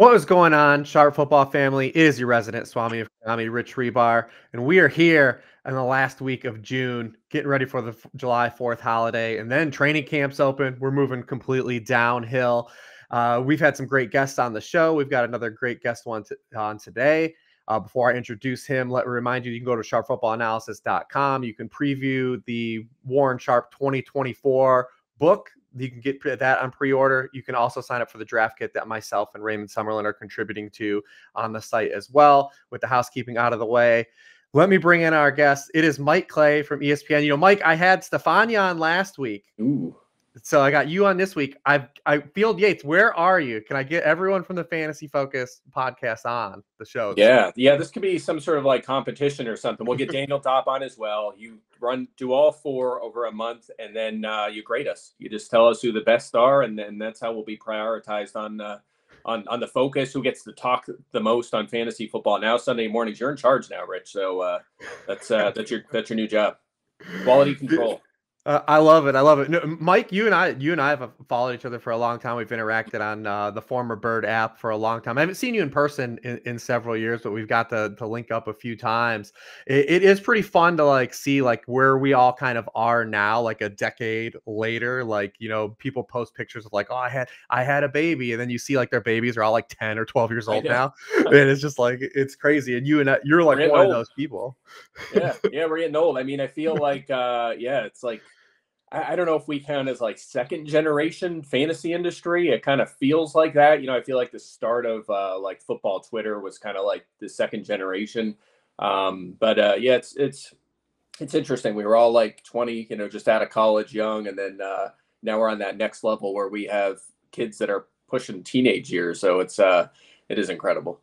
What is going on, Sharp Football family? It is your resident Swami of Kami, Rich Hribar, and we are here in the last week of June, getting ready for the July 4th holiday, and then training camps open. We're moving completely downhill. We've had some great guests on the show. We've got another great guest on today. Before I introduce him, let me remind you, you can go to sharpfootballanalysis.com. You can preview the Warren Sharp 2024 book. You can get that on pre-order. You can also sign up for the draft kit that myself and Raymond Summerlin are contributing to on the site as well. With the housekeeping out of the way, let me bring in our guest. It is Mike Clay from ESPN. You know, Mike, I had Stefania on last week. Ooh. So I got you on this week. I Field Yates, where are you? Can I get everyone from the Fantasy Focus podcast on the show? Yeah. This could be some sort of like competition or something. We'll get Daniel Dopp on as well. You do all four over a month, and then you grade us. You just tell us who the best are, and then that's how we'll be prioritized on the focus. Who gets to talk the most on fantasy football now? Sunday mornings, you're in charge now, Rich. So that's your new job. Quality control. I love it. I love it. No, Mike, you and I have followed each other for a long time. We've interacted on the former Bird app for a long time. I haven't seen you in person in several years, but we've got to link up a few times. It is pretty fun to like see like where we all kind of are now, like a decade later. Like, you know, people post pictures of like, oh, I had a baby, and then you see like their babies are all like 10 or 12 years old now, and it's just like it's crazy. And you're like one of those people. Yeah, we're getting old. I mean, I feel like it's like I don't know if we count as like second generation fantasy industry. It kind of feels like that. You know, I feel like the start of like football Twitter was kind of like the second generation. It's interesting. We were all like 20, you know, just out of college young. And then now we're on that next level where we have kids that are pushing teenage years. So it is incredible.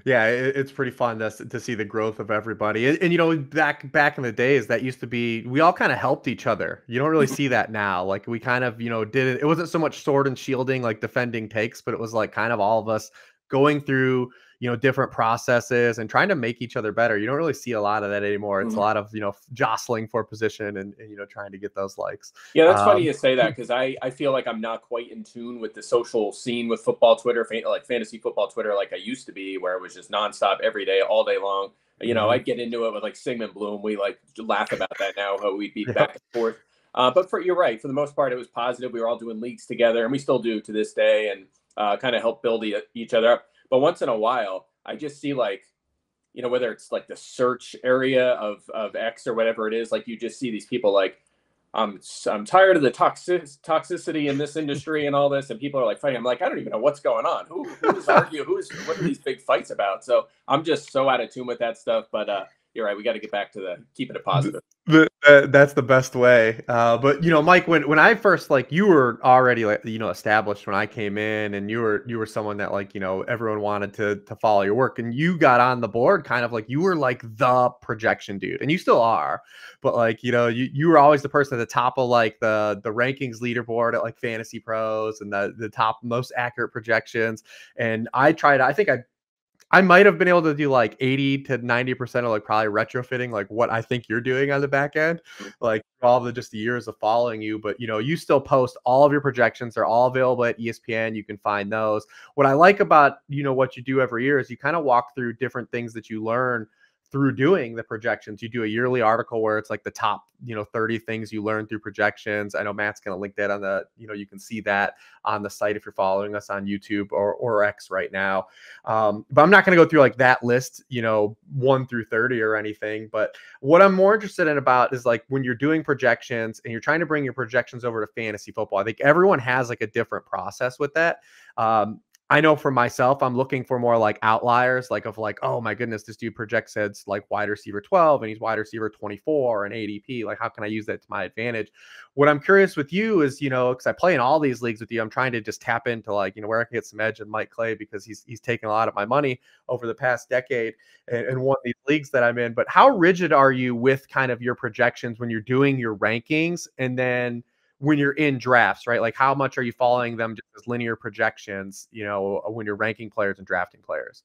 Yeah, it's pretty fun to see the growth of everybody. And you know, back in the days, that used to be we all kind of helped each other. You don't really see that now. Like we kind of, you know, did it wasn't so much sword and shielding, like defending takes, but it was like kind of all of us going through, you know, different processes and trying to make each other better. You don't really see a lot of that anymore. It's a lot of, you know, jostling for position and you know, trying to get those likes. Yeah, that's funny you say that, because I feel like I'm not quite in tune with the social scene with football Twitter, like fantasy football Twitter, like I used to be, where it was just nonstop every day, all day long. You know, I'd get into it with like Sigmund Bloom. We like laugh about that now, how we'd be back and forth. But you're right. For the most part, it was positive. We were all doing leagues together, and we still do to this day, and kind of help build each other up. But once in a while, I just see like, you know, whether it's like the search area of X or whatever it is, like you just see these people like, I'm tired of the toxicity in this industry and all this, and people are like fighting. I'm like, I don't even know what's going on. Who is arguing? What are these big fights about? So I'm just so out of tune with that stuff. But you're right. We got to get back to keeping it positive. That's the best way. But you know, Mike, when I first, like, you were already, like, you know, established when I came in, and you were someone that, like, you know, everyone wanted to follow your work, and you got on the board kind of like you were like the projection dude, and you still are, but like, you know, you were always the person at the top of like the rankings leaderboard at like Fantasy Pros and the top most accurate projections. And I think I might have been able to do like 80 to 90% of like probably retrofitting like what I think you're doing on the back end, like all the just the years of following you. But you know, you still post all of your projections. They're all available at ESPN. You can find those. What I like about, you know, what you do every year is you kind of walk through different things that you learn through doing the projections. You do a yearly article where it's like the top, you know, 30 things you learn through projections. I know Matt's going to link that on the, you know, you can see that on the site if you're following us on YouTube or X right now. But I'm not going to go through like that list, you know, 1 through 30 or anything. But what I'm more interested in about is like when you're doing projections and you're trying to bring your projections over to fantasy football, I think everyone has like a different process with that. I know for myself, I'm looking for more like outliers, like of like, oh my goodness, this dude projects as like wide receiver 12 and he's wide receiver 24 and ADP. Like, how can I use that to my advantage? What I'm curious with you is, you know, because I play in all these leagues with you, I'm trying to just tap into like, you know, where I can get some edge in Mike Clay, because he's taken a lot of my money over the past decade and one of these leagues that I'm in. But how rigid are you with kind of your projections when you're doing your rankings, and then when you're in drafts, right? Like, how much are you following them just as linear projections, you know, when you're ranking players and drafting players?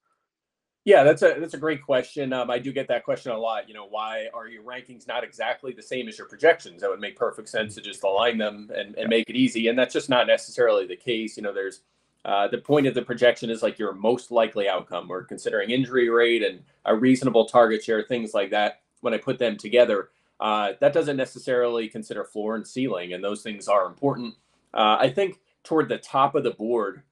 Yeah, that's a great question. I do get that question a lot. You know, why are your rankings not exactly the same as your projections? That would make perfect sense to just align them and make it easy. And that's just not necessarily the case. You know, there's The point of the projection is like your most likely outcome. We're considering injury rate and a reasonable target share, things like that. When I put them together, that doesn't necessarily consider floor and ceiling, and those things are important. I think toward the top of the board,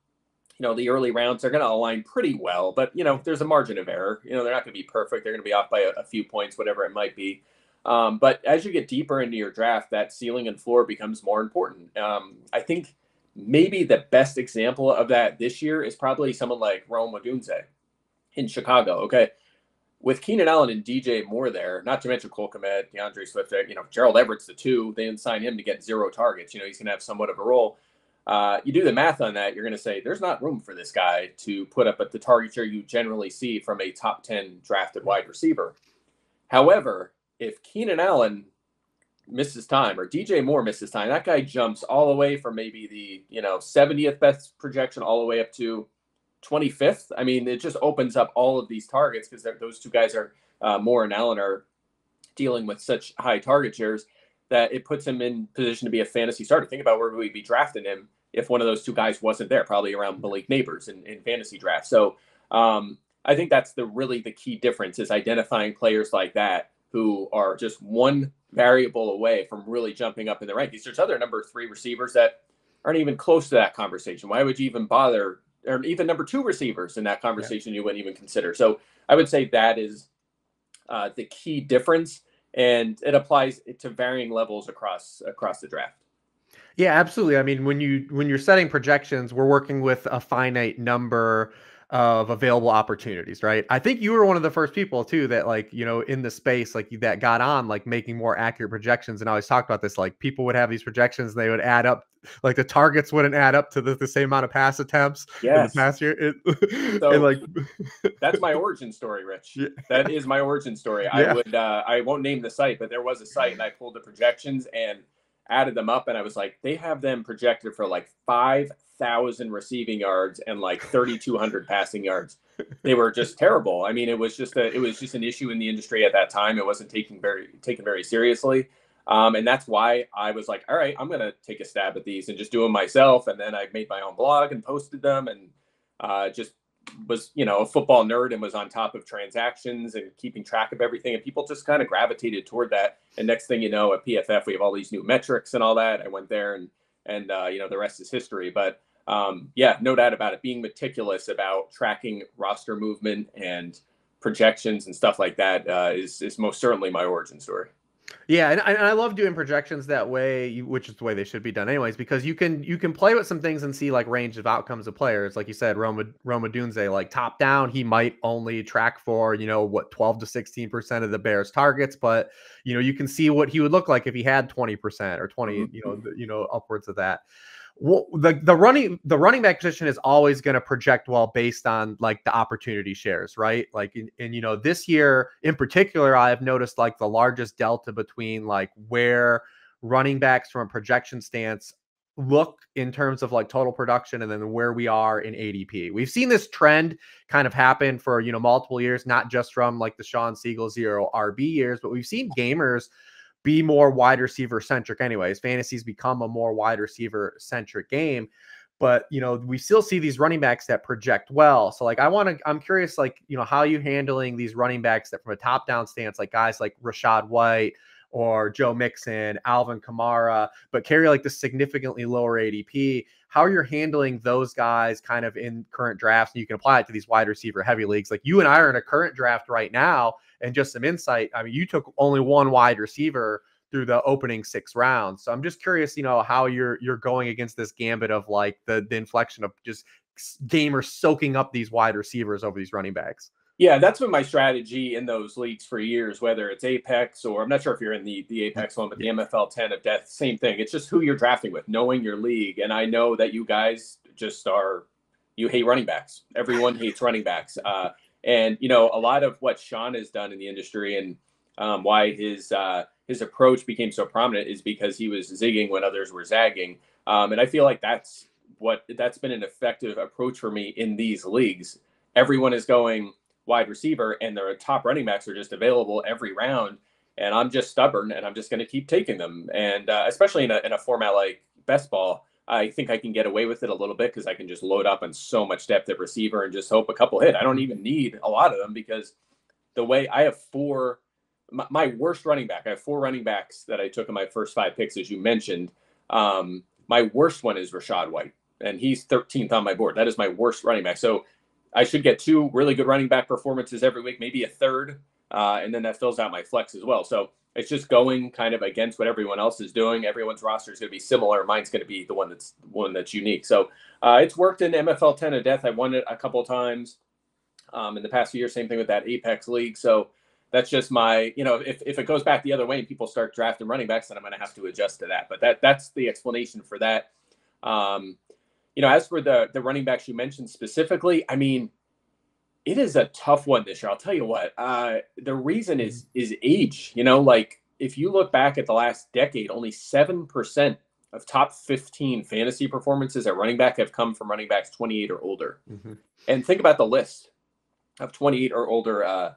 the early rounds are going to align pretty well, but, there's a margin of error. They're not going to be perfect. They're going to be off by a few points, whatever it might be. But as you get deeper into your draft, that ceiling and floor becomes more important. I think maybe the best example of that this year is probably someone like Rome Odunze in Chicago. Okay. With Keenan Allen and DJ Moore there, not to mention Cole Kmet, DeAndre Swift, Gerald Everett's the two. They didn't sign him to get 0 targets. He's going to have somewhat of a role. You do the math on that, you're going to say there's not room for this guy to put up at the target share you generally see from a top 10 drafted wide receiver. However, if Keenan Allen misses time or DJ Moore misses time, that guy jumps all the way from maybe the 70th best projection all the way up to 25th. I mean, it just opens up all of these targets because those two guys are Moore and Allen are dealing with such high target shares that it puts him in position to be a fantasy starter. Think about where we'd be drafting him if one of those two guys wasn't there, probably around Malik Nabers in fantasy drafts. So I think that's really the key difference is identifying players like that who are just one variable away from really jumping up in the rankings. There's other number 3 receivers that aren't even close to that conversation. Why would you even bother? Or even number 2 receivers in that conversation you wouldn't even consider. So I would say that is the key difference, and it applies to varying levels across the draft. Yeah, absolutely. I mean, when you're setting projections, we're working with a finite number of available opportunities, right? I think you were one of the first people too that in the space that got on making more accurate projections. And I always talked about this, people would have these projections and they would add up, the targets wouldn't add up to the same amount of pass attempts in the past year. That's my origin story, Rich. Yeah. That is my origin story. Yeah. I won't name the site, but there was a site and I pulled the projections and added them up, and I was like, they have them projected for 5,000 receiving yards and 3,200 passing yards. They were just terrible. I mean, it was just an issue in the industry at that time. It wasn't taken very seriously, and that's why I was like, all right, I'm gonna take a stab at these and just do them myself. And then I made my own blog and posted them, and just was a football nerd and was on top of transactions and keeping track of everything, and people just kind of gravitated toward that. And next thing you know, at PFF we have all these new metrics and all that. I went there and the rest is history. But no doubt about it, being meticulous about tracking roster movement and projections and stuff like that is most certainly my origin story. Yeah, and I love doing projections that way, which is the way they should be done anyways, because you can play with some things and see range of outcomes of players. Like you said, Rome Odunze, top down, he might only track for 12 to 16% of the Bears targets, but you can see what he would look like if he had 20% or 20, upwards of that. Well, the running back position is always going to project well based on the opportunity shares, right? And this year in particular, I've noticed the largest delta between where running backs from a projection stance look in terms of total production and then where we are in ADP. We've seen this trend kind of happen for multiple years, not just from the Sean Siegel 0 RB years, but we've seen gamers be more wide receiver centric anyways. Fantasy's become a more wide receiver centric game, but we still see these running backs that project well. So I'm curious, how you handling these running backs that from a top down stance, guys like Rachaad White or Joe Mixon, Alvin Kamara, but carry the significantly lower ADP, how you're handling those guys kind of in current drafts. And you can apply it to these wide receiver heavy leagues. You and I are in a current draft right now. And just some insight, I mean, you took only one wide receiver through the opening 6 rounds. So I'm just curious, how you're going against this gambit of the inflection of just gamers soaking up these wide receivers over these running backs. Yeah, that's been my strategy in those leagues for years, whether it's Apex or I'm not sure if you're in the Apex one, but the MFL 10 of death, same thing. It's just who you're drafting with, knowing your league. And I know that you guys you hate running backs. Everyone hates running backs. And, a lot of what Sean has done in the industry and why his approach became so prominent is because he was zigging when others were zagging. And I feel like that's been an effective approach for me in these leagues. Everyone is going wide receiver and their top running backs are just available every round. And I'm just stubborn and I'm just going to keep taking them. And especially in a format like best ball, I think I can get away with it a little bit because I can just load up on so much depth at receiver and just hope a couple hit. I don't even need a lot of them because the way I have my worst running back, I have 4 running backs that I took in my first 5 picks, as you mentioned. My worst one is Rachaad White, and he's 13th on my board. That is my worst running back. So I should get 2 really good running back performances every week, maybe a third, and then that fills out my flex as well. So it's just going kind of against what everyone else is doing. Everyone's roster is going to be similar. Mine's going to be the one that's unique. So it's worked in MFL 10 of death. I won it a couple of times in the past few years. Same thing with that Apex League. So that's just my, if it goes back the other way and people start drafting running backs, then I'm going to have to adjust to that. But that's the explanation for that. As for the running backs you mentioned specifically, I mean, it is a tough one this year. I'll tell you what. The reason is age. Like if you look back at the last decade, only 7% of top 15 fantasy performances at running back have come from running backs 28 or older. Mm-hmm. And think about the list of 28 or older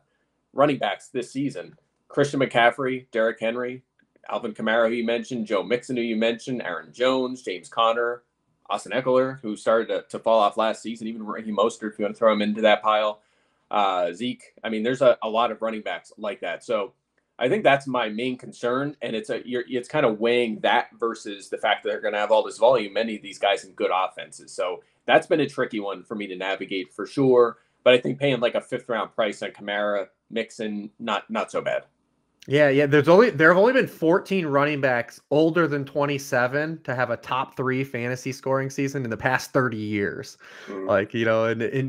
running backs this season: Christian McCaffrey, Derrick Henry, Alvin Kamara, who you mentioned, Joe Mixon, who you mentioned, Aaron Jones, James Conner, Austin Eckler, who started to fall off last season, even Raheem Mostert, if you want to throw him into that pile, Zeke. I mean, there's a lot of running backs like that. So I think that's my main concern, and it's kind of weighing that versus the fact that they're going to have all this volume, many of these guys in good offenses. So that's been a tricky one for me to navigate for sure. But I think paying like a 5th-round price on Kamara, Mixon, not so bad. Yeah. There have only been 14 running backs older than 27 to have a top 3 fantasy scoring season in the past 30 years. Like, and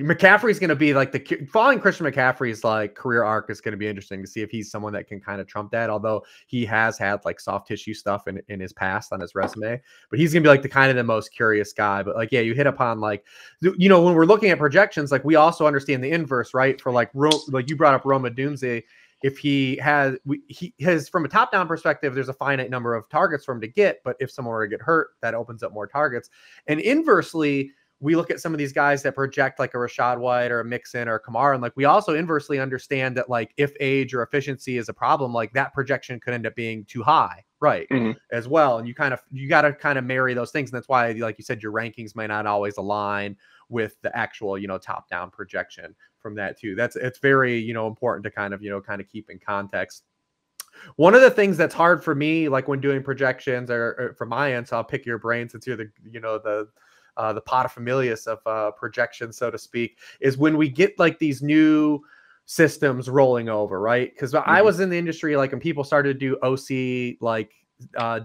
McCaffrey's going to be like following Christian McCaffrey's like career arc is going to be interesting to see if he's someone that can kind of trump that. Although he has had like soft tissue stuff in his past on his resume, but he's going to be like the most curious guy. But like, yeah, you hit upon like, when we're looking at projections, like we also understand the inverse, right? For like you brought up Odunze. If he has from a top-down perspective, there's a finite number of targets for him to get. But if someone were to get hurt, that opens up more targets. And inversely, we look at some of these guys that project like a Rachaad White or a Mixon or a Kamara, and like we also inversely understand that like if age or efficiency is a problem, like that projection could end up being too high, right? Mm-hmm. As well. And you got to kind of marry those things, and that's why, like you said, your rankings might not always align with the actual top-down projection from that too. It's very important to kind of keep in context. One of the things that's hard for me, like when doing projections or from my end, so I'll pick your brain since you're the paterfamilias of projections, so to speak, is when we get like these new systems rolling over, right? Because I was in the industry like when people started to do OC like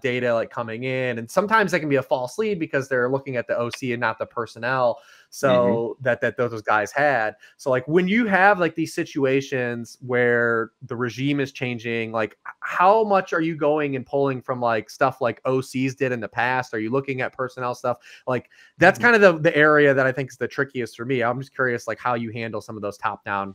data like coming in, and sometimes that can be a false lead because they're looking at the OC and not the personnel that those guys had. So like when you have like these situations where the regime is changing, like how much are you going and pulling from like stuff like OCs did in the past? Are you looking at personnel stuff? Like that's kind of the area that I think is the trickiest for me. I'm just curious like how you handle some of those top down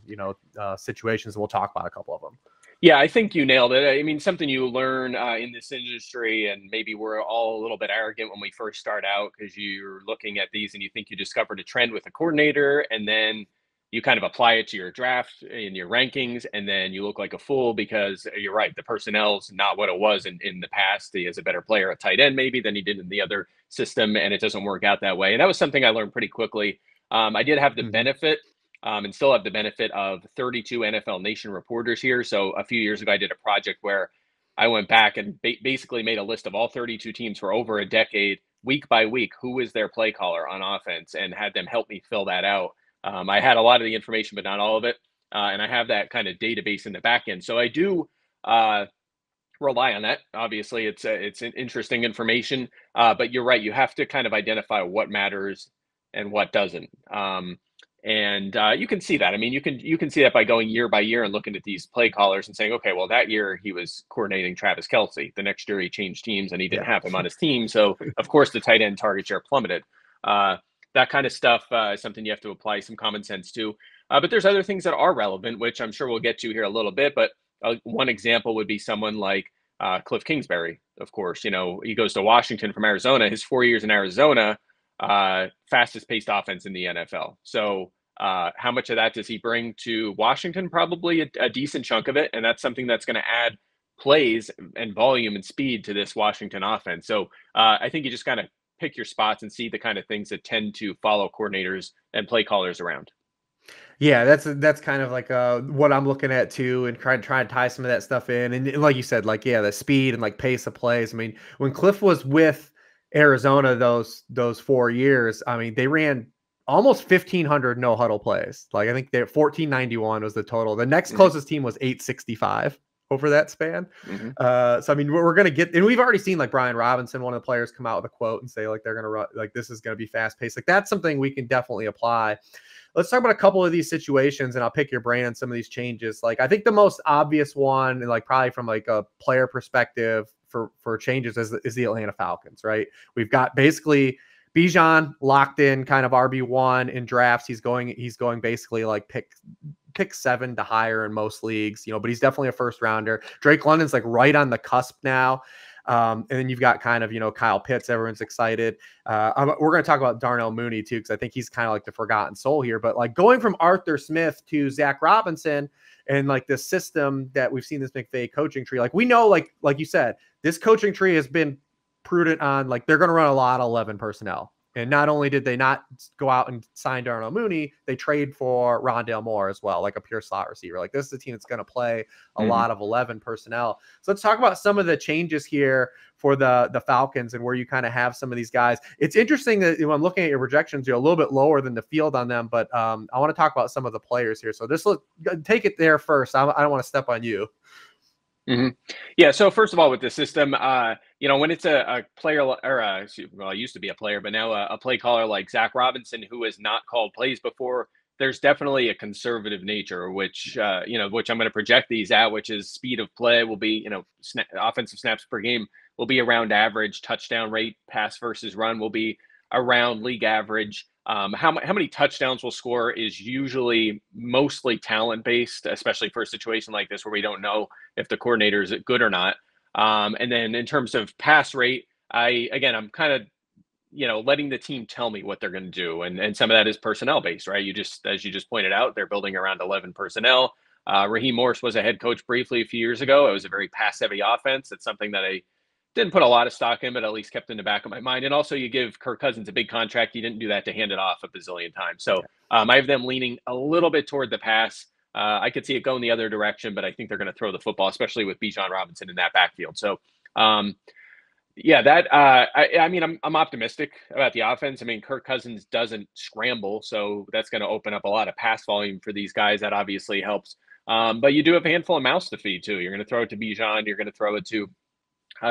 situations, and we'll talk about a couple of them. Yeah, I think you nailed it. I mean, something you learn in this industry, and maybe we're all a little bit arrogant when we first start out because you're looking at these and you think you discovered a trend with a coordinator, and then you kind of apply it to your draft and your rankings, and then you look like a fool because you're right, the personnel's not what it was in the past. He is a better player at tight end maybe than he did in the other system, and it doesn't work out that way. And that was something I learned pretty quickly. I did have the benefit and still have the benefit of 32 NFL Nation reporters here. So a few years ago, I did a project where I went back and basically made a list of all 32 teams for over a decade, week by week, who is their play caller on offense, and had them help me fill that out. I had a lot of the information, but not all of it. And I have that kind of database in the back end. So I do rely on that. Obviously, it's an interesting information, but you're right. You have to kind of identify what matters and what doesn't. And you can see that. I mean, you can see that by going year by year and looking at these play callers and saying, okay, well, that year he was coordinating Travis Kelce. The next year he changed teams and he didn't have him on his team. So, of course, the tight end target share plummeted. That kind of stuff is something you have to apply some common sense to. But there's other things that are relevant, which I'm sure we'll get to here a little bit. But one example would be someone like Cliff Kingsbury, of course. He goes to Washington from Arizona. His 4 years in Arizona, fastest paced offense in the NFL. So how much of that does he bring to Washington? Probably a decent chunk of it. And that's something that's going to add plays and volume and speed to this Washington offense. So I think you just kind of pick your spots and see the kind of things that tend to follow coordinators and play callers around. Yeah, that's kind of like what I'm looking at too, and try to tie some of that stuff in. And like you said, like, yeah, the speed and like pace of plays. I mean, when Cliff was with Arizona those 4 years, I mean, they ran almost 1,500 no huddle plays. Like, I think they're 1,491 was the total. The next closest team was 865 over that span. So I mean, we're gonna get, and we've already seen like Brian Robinson, one of the players, come out with a quote and say like they're gonna run, like this is gonna be fast paced. Like, that's something we can definitely apply. Let's talk about a couple of these situations, and I'll pick your brain on some of these changes. Like, I think the most obvious one, and like probably from like a player perspective for changes, is the Atlanta Falcons, right? We've got basically Bijan locked in, kind of RB1 in drafts. He's going basically like pick 7 to higher in most leagues, but he's definitely a first rounder. Drake London's like right on the cusp now. And then you've got kind of, Kyle Pitts. Everyone's excited. We're going to talk about Darnell Mooney too, because I think he's kind of like the forgotten soul here. But like going from Arthur Smith to Zach Robinson and like this system that we've seen, this McVay coaching tree, like we know, like you said, this coaching tree has been prudent on like they're going to run a lot of 11 personnel. And not only did they not go out and sign Darnell Mooney, they trade for Rondale Moore as well, like a pure slot receiver. Like, this is a team that's going to play a lot of 11 personnel. So let's talk about some of the changes here for the Falcons and where you kind of have some of these guys. It's interesting that when I'm looking at your projections, you're a little bit lower than the field on them, but I want to talk about some of the players here. So take it there first. I don't want to step on you. Yeah. So first of all, with the system, when it's a player or I used to be a player, but now a play caller like Zach Robinson, who has not called plays before, there's definitely a conservative nature, which I'm going to project these at, which is speed of play will be, offensive snaps per game will be around average, touchdown rate, pass versus run will be around league average. How many touchdowns we'll score is usually mostly talent based, especially for a situation like this where we don't know if the coordinator is good or not. And then in terms of pass rate, I'm kind of, letting the team tell me what they're going to do. And some of that is personnel based, right? As you just pointed out, they're building around 11 personnel. Raheem Morris was a head coach briefly a few years ago. It was a very pass heavy offense. It's something that I didn't put a lot of stock in, but at least kept in the back of my mind. And also, you give Kirk Cousins a big contract. You didn't do that to hand it off a bazillion times. So I have them leaning a little bit toward the pass. I could see it going the other direction, but I think they're going to throw the football, especially with Bijan Robinson in that backfield. So, I'm optimistic about the offense. I mean, Kirk Cousins doesn't scramble, so that's going to open up a lot of pass volume for these guys. That obviously helps. But you do have a handful of mouths to feed too. You're going to throw it to Bijan. You're going to throw it to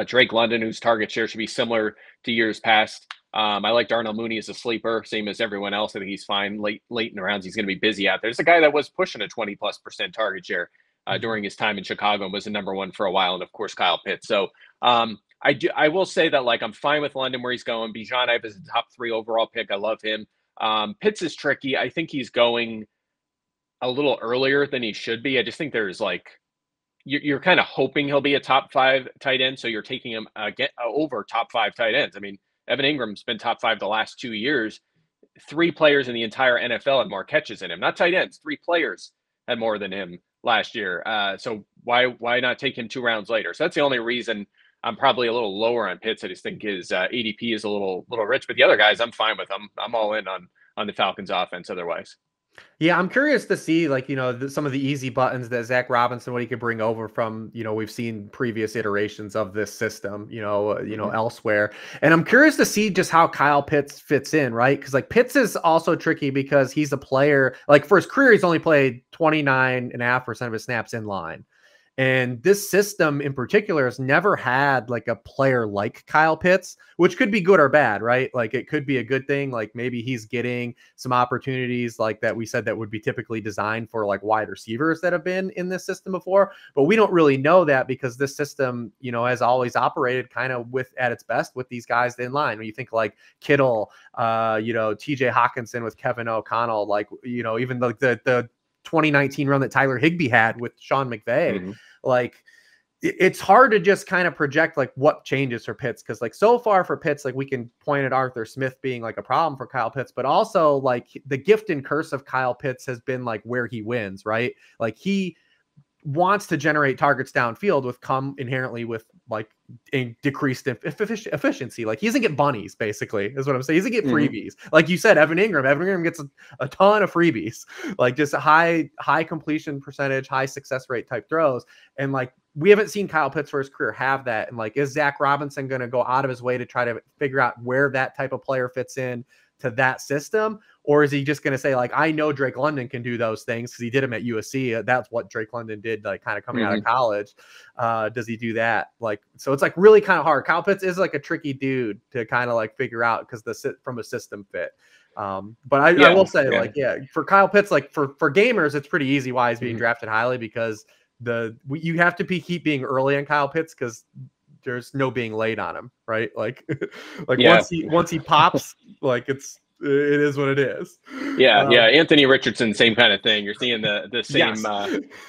Drake London, whose target share should be similar to years past. I like Darnell Mooney as a sleeper, same as everyone else. I think he's fine late in the rounds. He's going to be busy out there. There's a guy that was pushing a 20+% target share during his time in Chicago and was the number one for a while. And of course, Kyle Pitts. So I will say that like I'm fine with London where he's going. Bijan I have as a top 3 overall pick. I love him. Pitts is tricky. I think he's going a little earlier than he should be. I just think there's like, you're kind of hoping he'll be a top 5 tight end. So you're taking him over top 5 tight ends. I mean, Evan Ingram's been top 5 the last 2 years. 3 players in the entire NFL had more catches than him, not tight ends. 3 players had more than him last year. So why not take him 2 rounds later? So that's the only reason I'm probably a little lower on Pitts. I just think his ADP is a little rich, but the other guys I'm fine with. I'm all in on the Falcons offense otherwise. Yeah, I'm curious to see, like, some of the easy buttons that Zach Robinson, what he could bring over from, we've seen previous iterations of this system, elsewhere. And I'm curious to see just how Kyle Pitts fits in, right? Because like Pitts is also tricky because he's a player, like for his career, he's only played 29.5% of his snaps in line. And this system in particular has never had like a player like Kyle Pitts, which could be good or bad, right? Like it could be a good thing. Like maybe he's getting some opportunities like that we said that would be typically designed for like wide receivers that have been in this system before. But we don't really know that because this system, has always operated kind of at its best with these guys in line. When you think like Kittle, TJ Hawkinson with Kevin O'Connell, like, even like the 2019 run that Tyler Higbee had with Sean McVay, like it's hard to just kind of project like what changes for Pitts. Cause like so far for Pitts, like we can point at Arthur Smith being like a problem for Kyle Pitts, but also like the gift and curse of Kyle Pitts has been like where he wins, right? Like he wants to generate targets downfield with come inherently with like a decreased efficiency. Like he doesn't get bunnies, basically, is what I'm saying. He doesn't get freebies. Like you said, Evan Ingram gets a ton of freebies, like just a high completion percentage, high success rate type throws. And like, we haven't seen Kyle Pitts for his career have that. And like, is Zach Robinson going to go out of his way to try to figure out where that type of player fits in to that system? Or is he just going to say, like, I know Drake London can do those things because he did them at USC. That's what Drake London did, like, kind of coming out of college. Does he do that? Like, so it's like really kind of hard. Kyle Pitts is like a tricky dude to kind of like figure out because from a system fit. But I will say, like, for Kyle Pitts, like for gamers, it's pretty easy why he's being drafted highly, because you have to keep being early on Kyle Pitts because there's no being late on him, right? Like, once he pops, like it is what it is. Yeah. Anthony Richardson, same kind of thing. You're seeing the same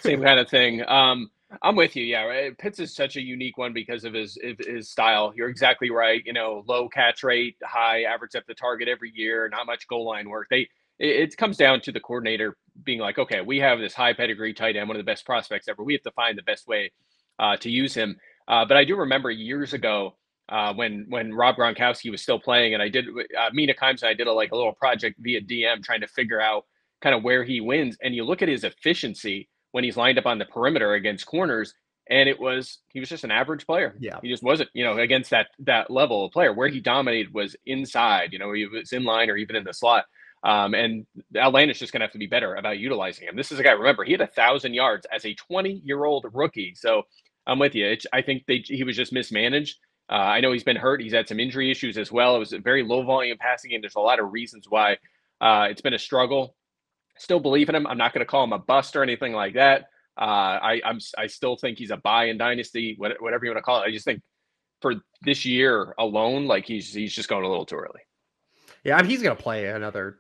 same kind of thing. I'm with you. Yeah, right. Pitts is such a unique one because of his style. You're exactly right. You know, low catch rate, high average depth of target every year, not much goal line work. It comes down to the coordinator being like, okay, we have this high pedigree tight end, one of the best prospects ever. We have to find the best way to use him. But I do remember years ago when Rob Gronkowski was still playing, and I did Mina Kimes and I did a little project via DM trying to figure out kind of where he wins. And you look at his efficiency when he's lined up on the perimeter against corners, and he was just an average player. Yeah, he just wasn't, against that level of player. Where he dominated was inside. He was in line or even in the slot. And Atlanta's just going to have to be better about utilizing him. This is a guy, remember, he had 1,000 yards as a 20-year-old rookie. So I'm with you. I think he was just mismanaged. I know he's been hurt. He's had some injury issues as well. It was a very low volume passing game. There's a lot of reasons why it's been a struggle. Still believe in him. I'm not going to call him a bust or anything like that. I still think he's a buy in dynasty, whatever you want to call it. I just think for this year alone, like he's just going a little too early. Yeah, I mean, he's going to play another,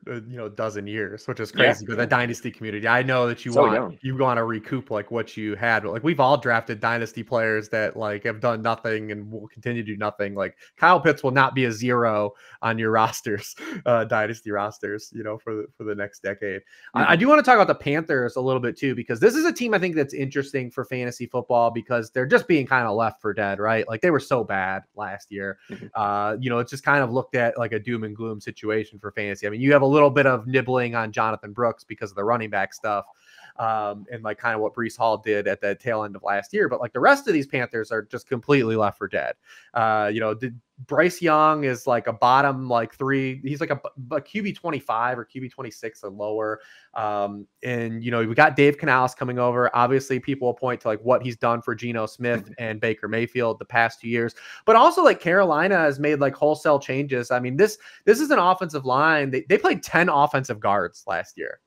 dozen years, which is crazy. But the dynasty community, I know that you want to recoup like what you had. But like, we've all drafted dynasty players that like have done nothing and will continue to do nothing. Like Kyle Pitts will not be a zero on your rosters, dynasty rosters, for the next decade. I do want to talk about the Panthers a little bit too, because this is a team I think that's interesting for fantasy football because they're just being kind of left for dead, right? Like they were so bad last year. It's just kind of looked at like a doom and gloom situation for fantasy. I mean, you have a little bit of nibbling on Jonathan Brooks because of the running back stuff, and like kind of what Breece Hall did at the tail end of last year. But like the rest of these Panthers are just completely left for dead. Bryce Young is like a bottom like 3. He's like a QB 25 or QB 26 or lower. And we got Dave Canales coming over. Obviously, people will point to like what he's done for Geno Smith and Baker Mayfield the past 2 years, but also like Carolina has made like wholesale changes. I mean, this is an offensive line. They played 10 offensive guards last year.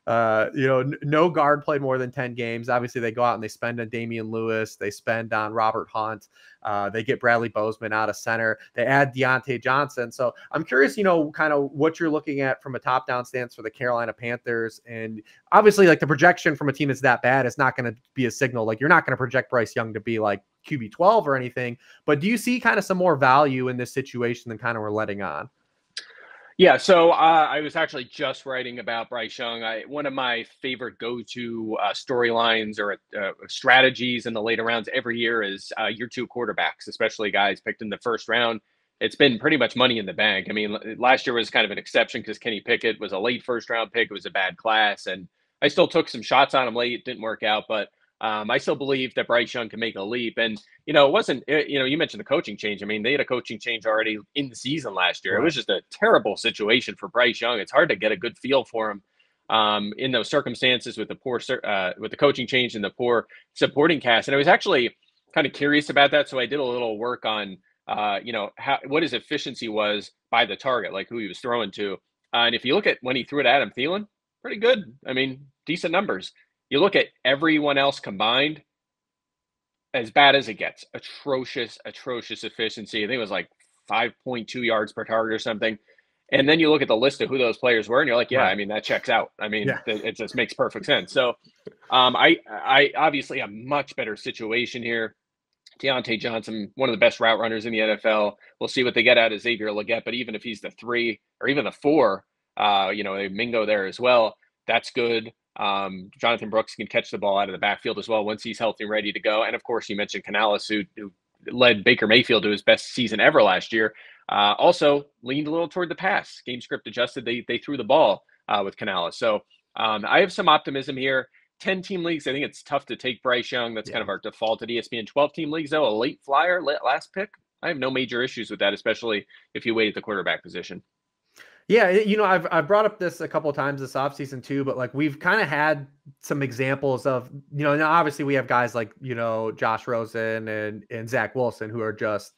No guard played more than 10 games. Obviously, they go out and they spend on Damian Lewis. They spend on Robert Hunt. They get Bradley Bozeman out of center. They add Deontay Johnson. So I'm curious, kind of what you're looking at from a top-down stance for the Carolina Panthers. And obviously, like the projection from a team that's that bad is not going to be a signal. Like you're not going to project Bryce Young to be like QB 12 or anything. But do you see kind of some more value in this situation than kind of we're letting on? Yeah, so I was actually just writing about Bryce Young. One of my favorite go-to storylines or strategies in the later rounds every year is year 2 quarterbacks, especially guys picked in the first round. It's been pretty much money in the bank. I mean, last year was kind of an exception because Kenny Pickett was a late first-round pick. It was a bad class, and I still took some shots on him late. It didn't work out, but I still believe that Bryce Young can make a leap. And, it wasn't, you mentioned the coaching change. I mean, they had a coaching change already in the season last year. Right. It was just a terrible situation for Bryce Young. It's hard to get a good feel for him in those circumstances with the poor, with the coaching change and the poor supporting cast. And I was actually kind of curious about that. So I did a little work on, what his efficiency was by the target, like who he was throwing to. And if you look at when he threw it at Adam Thielen, pretty good. I mean, decent numbers. You look at everyone else combined, as bad as it gets. Atrocious efficiency. I think it was like 5.2 yards per target or something. And then you look at the list of who those players were, and you're like, yeah, right. I mean, that checks out. I mean, it just makes perfect sense. So I obviously a much better situation here. Deontay Johnson, one of the best route runners in the NFL. We'll see what they get out of Xavier Legette, but even if he's the 3 or even the 4, Mingo there as well, that's good. Jonathan Brooks can catch the ball out of the backfield as well once he's healthy and ready to go. And of course, you mentioned Canales, who led Baker Mayfield to his best season ever last year. Also leaned a little toward the pass. Game script adjusted. They threw the ball with Canales. So I have some optimism here. 10-team leagues, I think it's tough to take Bryce Young. That's kind of our default at ESPN. 12-team leagues, though, a late flyer, last pick. I have no major issues with that, especially if you wait at the quarterback position. Yeah, you know, I've brought up this a couple of times this offseason too, but like we've kind of had some examples of, you know, now obviously we have guys like, you know, Josh Rosen and Zach Wilson who are just,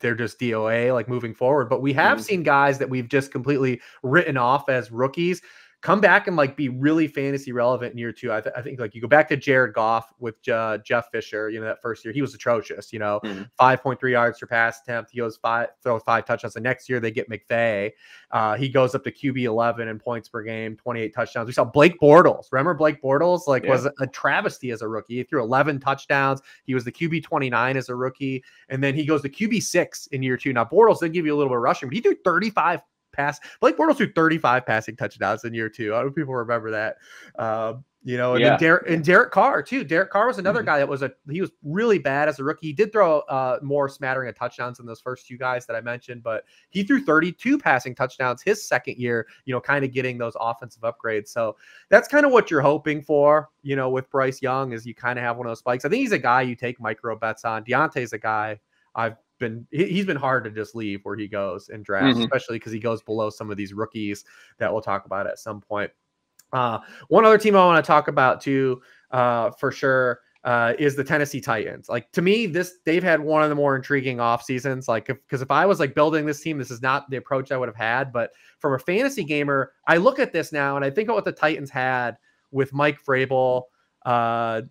they're just DOA like moving forward. But we have seen guys that we've just completely written off as rookies come back and like be really fantasy relevant in year two. I think like you go back to Jared Goff with Jeff Fisher, you know, that first year, he was atrocious, you know, 5.3 yards per pass attempt. He goes throw 5 touchdowns. The next year they get McVay. He goes up to QB 11 in points per game, 28 touchdowns. We saw Blake Bortles. Remember Blake Bortles was a travesty as a rookie. He threw 11 touchdowns. He was the QB 29 as a rookie. And then he goes to QB 6 in year two. Now Bortles did give you a little bit of rushing, but he threw 35 Blake Bortles threw 35 passing touchdowns in year two. I don't know if people remember that. You know, and then Derek Carr too. Derek Carr was another guy that he was really bad as a rookie. He did throw more smattering of touchdowns than those first two guys that I mentioned, but he threw 32 passing touchdowns his second year, you know, kind of getting those offensive upgrades. So that's kind of what you're hoping for, you know, with Bryce Young, is you kind of have one of those spikes. I think he's a guy you take micro bets on. Deontay's a guy he's been hard to just leave where he goes in drafts, especially because he goes below some of these rookies that we'll talk about at some point. One other team I want to talk about too, for sure, is the Tennessee Titans. Like, to me, they've had one of the more intriguing off seasons. Like, because if I was like building this team, this is not the approach I would have had. But from a fantasy gamer, I look at this now and I think of what the Titans had with Mike Vrabel,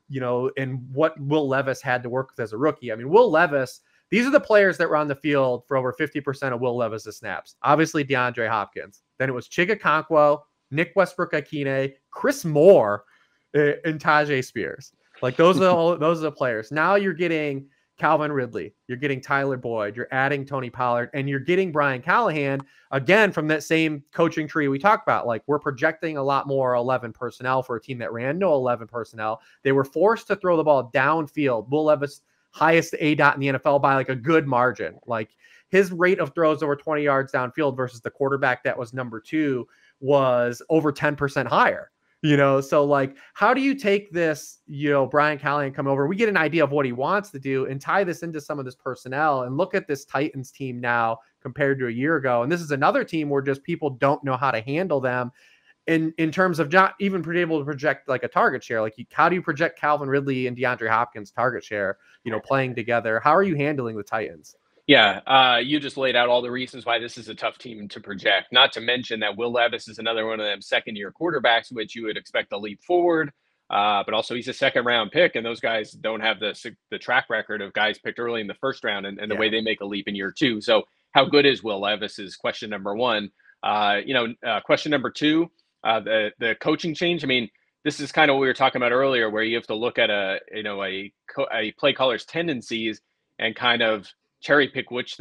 you know, and what Will Levis had to work with as a rookie. I mean, Will Levis. These are the players that were on the field for over 50% of Will Levis' snaps. Obviously, DeAndre Hopkins. Then it was Chigakonkwo, Nick Westbrook-Ikine, Chris Moore, and Tajay Spears. Like, those are the players. Now you're getting Calvin Ridley. You're getting Tyler Boyd. You're adding Tony Pollard. And you're getting Brian Callahan, again, from that same coaching tree we talked about. Like, we're projecting a lot more 11 personnel for a team that ran no 11 personnel. They were forced to throw the ball downfield. Will Levis, highest ADOT in the NFL by like a good margin. Like, his rate of throws over 20 yards downfield versus the quarterback that was number 2 was over 10% higher, you know? So like, how do you take this, you know, Brian Callahan come over, we get an idea of what he wants to do and tie this into some of this personnel and look at this Titans team now compared to a year ago. And this is another team where just people don't know how to handle them in terms of not even being able to project like a target share. Like, how do you project Calvin Ridley and DeAndre Hopkins target share, you know, playing together? How are you handling the Titans? Yeah, you just laid out all the reasons why this is a tough team to project, not to mention that Will Levis is another one of them second-year quarterbacks, which you would expect to leap forward. But also he's a second-round pick, and those guys don't have the track record of guys picked early in the first round and the way they make a leap in year 2. So how good is Will Levis is question number 1. Question number 2, the coaching change. I mean, this is kind of what we were talking about earlier, where you have to look at a play caller's tendencies and kind of cherry pick which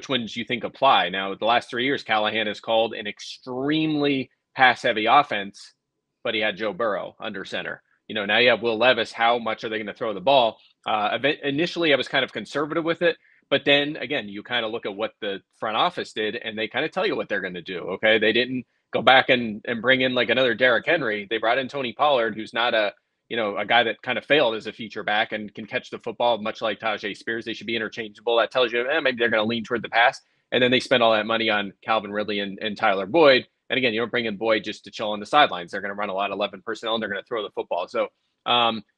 ones you think apply. Now, the last 3 years, Callahan has called an extremely pass-heavy offense, but he had Joe Burrow under center. You know, now you have Will Levis. How much are they going to throw the ball? Initially, I was kind of conservative with it, but then again, you kind of look at what the front office did, and they kind of tell you what they're going to do. Okay, they didn't go back and bring in like another Derrick Henry. They brought in Tony Pollard, who's not a guy that kind of failed as a feature back and can catch the football, much like Tajay Spears. They should be interchangeable. That tells you maybe they're going to lean toward the pass. And then they spend all that money on Calvin Ridley and Tyler Boyd. And again, you don't bring in Boyd just to chill on the sidelines. They're going to run a lot of 11 personnel, and they're going to throw the football. So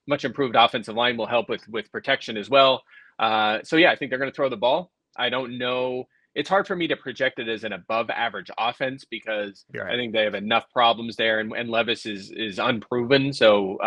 much improved offensive line will help with protection as well. So yeah, I think they're going to throw the ball. I don't know. It's hard for me to project it as an above average offense because I think they have enough problems there, and Levis is unproven. So,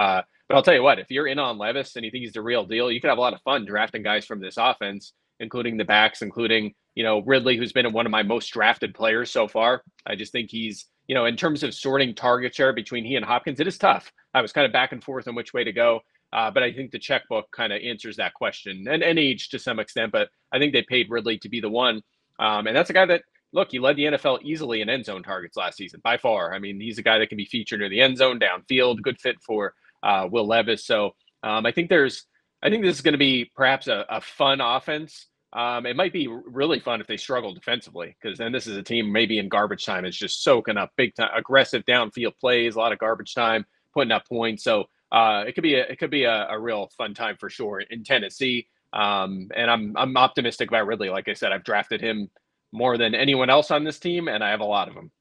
but I'll tell you what, if you're in on Levis and you think he's the real deal, you could have a lot of fun drafting guys from this offense, including the backs, including, Ridley, who's been one of my most drafted players so far. I just think he's, in terms of sorting target share between he and Hopkins, it is tough. I was kind of back and forth on which way to go. But I think the checkbook kind of answers that question and age to some extent, but I think they paid Ridley to be the one. And that's a guy that look, he led the NFL easily in end zone targets last season by far. I mean, he's a guy that can be featured near the end zone, downfield, good fit for Will Levis. So I think this is going to be perhaps a fun offense. It might be really fun if they struggle defensively, because then this is a team maybe in garbage time is just soaking up big time, aggressive downfield plays, a lot of garbage time, putting up points. So it could be a real fun time for sure in Tennessee. And I'm optimistic about Ridley. Like I said, I've drafted him more than anyone else on this team, and I have a lot of them.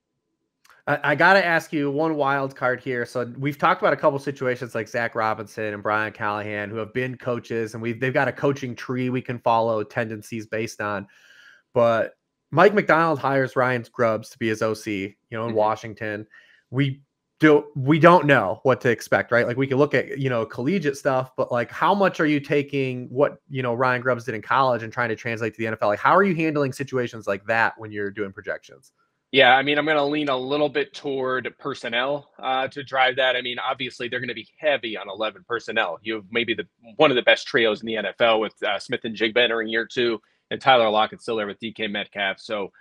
I got to ask you one wild card here. So we've talked about a couple situations like Zach Robinson and Brian Callahan, who have been coaches, and they've got a coaching tree we can follow tendencies based on. But Mike McDonald hires Ryan Grubbs to be his OC, in Washington. We don't know what to expect, right? Like we can look at, collegiate stuff, but like how much are you taking what, Ryan Grubbs did in college and trying to translate to the NFL? Like how are you handling situations like that when you're doing projections? Yeah, I mean, I'm going to lean a little bit toward personnel to drive that. I mean, obviously, they're going to be heavy on 11 personnel. You have maybe one of the best trios in the NFL with Smith and Jigba entering year 2, and Tyler Lockett still there with DK Metcalf. So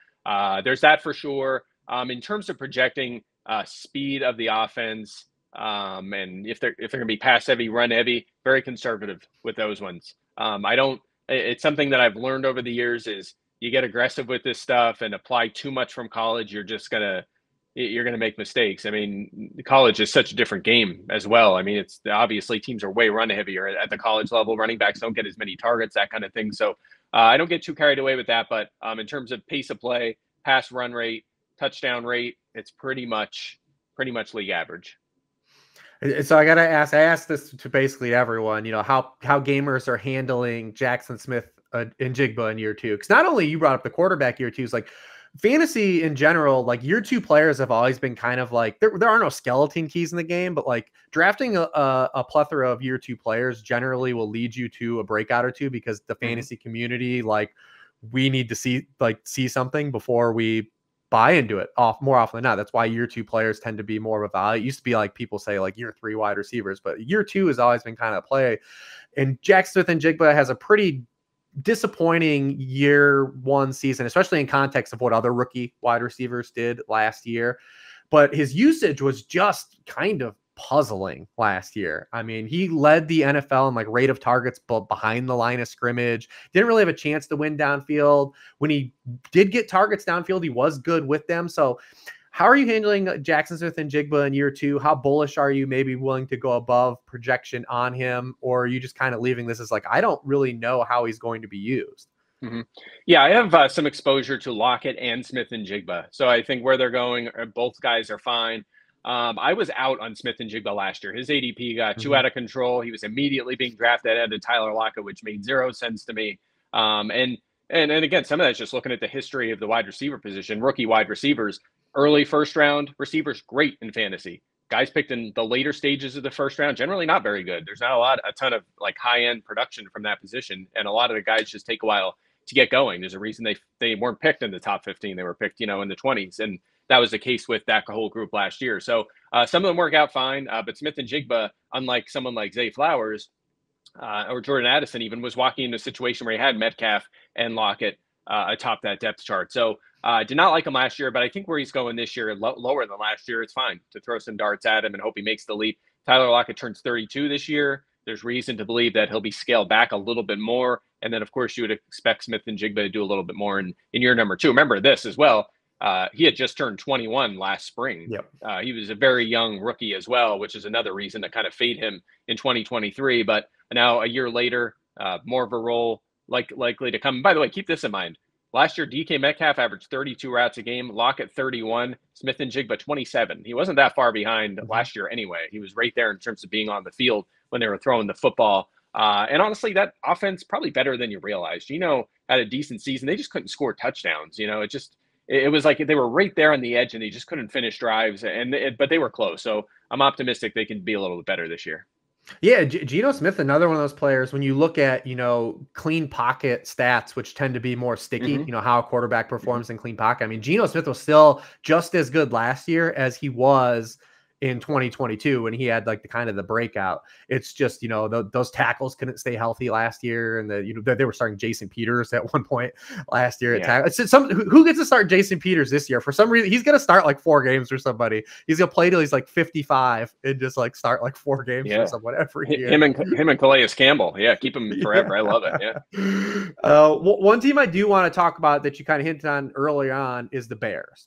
there's that for sure. In terms of projecting speed of the offense, and if they're going to be pass heavy, run heavy, very conservative with those ones. It's something that I've learned over the years is, you get aggressive with this stuff and apply too much from college, you're going to make mistakes. I mean, college is such a different game as well. I mean, it's obviously teams are way run heavier at the college level. Running backs don't get as many targets, that kind of thing. So I don't get too carried away with that. But in terms of pace of play, pass run rate, touchdown rate, it's pretty much league average. So I got to ask, I asked this to basically everyone, how gamers are handling Jackson Smith in Jigba in year 2. Because not only you brought up the quarterback year 2, is like fantasy in general, like year 2 players have always been kind of like, there are no skeleton keys in the game, but like drafting a plethora of year 2 players generally will lead you to a breakout or two, because the fantasy community, like we need to see something before we buy into it more often than not. That's why year 2 players tend to be more of a value. It used to be like people say like year 3 wide receivers, but year 2 has always been kind of play. And Jack Smith and Jigba has a pretty disappointing year 1 season, especially in context of what other rookie wide receivers did last year. But his usage was just kind of puzzling last year. I mean, he led the NFL in like rate of targets behind the line of scrimmage. Didn't really have a chance to win downfield. When he did get targets downfield, he was good with them. So how are you handling Jackson Smith and Jigba in year 2? How bullish are you maybe willing to go above projection on him? Or are you just kind of leaving this as like, I don't really know how he's going to be used? Yeah, I have some exposure to Lockett and Smith and Jigba. So I think where they're going, both guys are fine. I was out on Smith and Jigba last year. His ADP got too out of control. He was immediately being drafted ahead of Tyler Lockett, which made zero sense to me. And again, some of that's just looking at the history of the wide receiver position, rookie wide receivers. Early first round receivers, great in fantasy. Guys picked in the later stages of the first round, generally not very good. There's not a ton of like high end production from that position. And a lot of the guys just take a while to get going. There's a reason they weren't picked in the top 15. They were picked, in the 20s. And that was the case with that whole group last year. So some of them work out fine. But Smith and Jigba, unlike someone like Zay Flowers or Jordan Addison even, was walking into a situation where he had Metcalf and Lockett atop that depth chart. So did not like him last year, but I think where he's going this year, lower than last year, it's fine to throw some darts at him and hope he makes the leap. Tyler Lockett turns 32 this year. There's reason to believe that he'll be scaled back a little bit more. And then, of course, you would expect Smith and Jigba to do a little bit more in year number 2. Remember this as well. He had just turned 21 last spring. Yep. He was a very young rookie as well, which is another reason to kind of fade him in 2023. But now a year later, more of a role likely to come. By the way, keep this in mind. Last year, DK Metcalf averaged 32 routes a game, Lockett 31, Smith and Jigba 27. He wasn't that far behind last year anyway. He was right there in terms of being on the field when they were throwing the football. And honestly, that offense probably better than you realized. Geno had a decent season. They just couldn't score touchdowns. It was like they were right there on the edge and they just couldn't finish drives. But they were close. So I'm optimistic they can be a little bit better this year. Yeah, Geno Smith, another one of those players, when you look at, clean pocket stats, which tend to be more sticky, how a quarterback performs in clean pocket. I mean, Geno Smith was still just as good last year as he was in 2022 when he had like the kind of the breakout. It's just, you know, those tackles couldn't stay healthy last year. And they were starting Jason Peters at one point last year at tackle. It's who gets to start Jason Peters this year? For some reason, he's going to start like 4 games for somebody. He's going to play till he's like 55 and just like start like 4 games for someone every year. Him and Calais Campball. Yeah. Keep him forever. I love it. Yeah. One team I do want to talk about that you kind of hinted on early on is the Bears.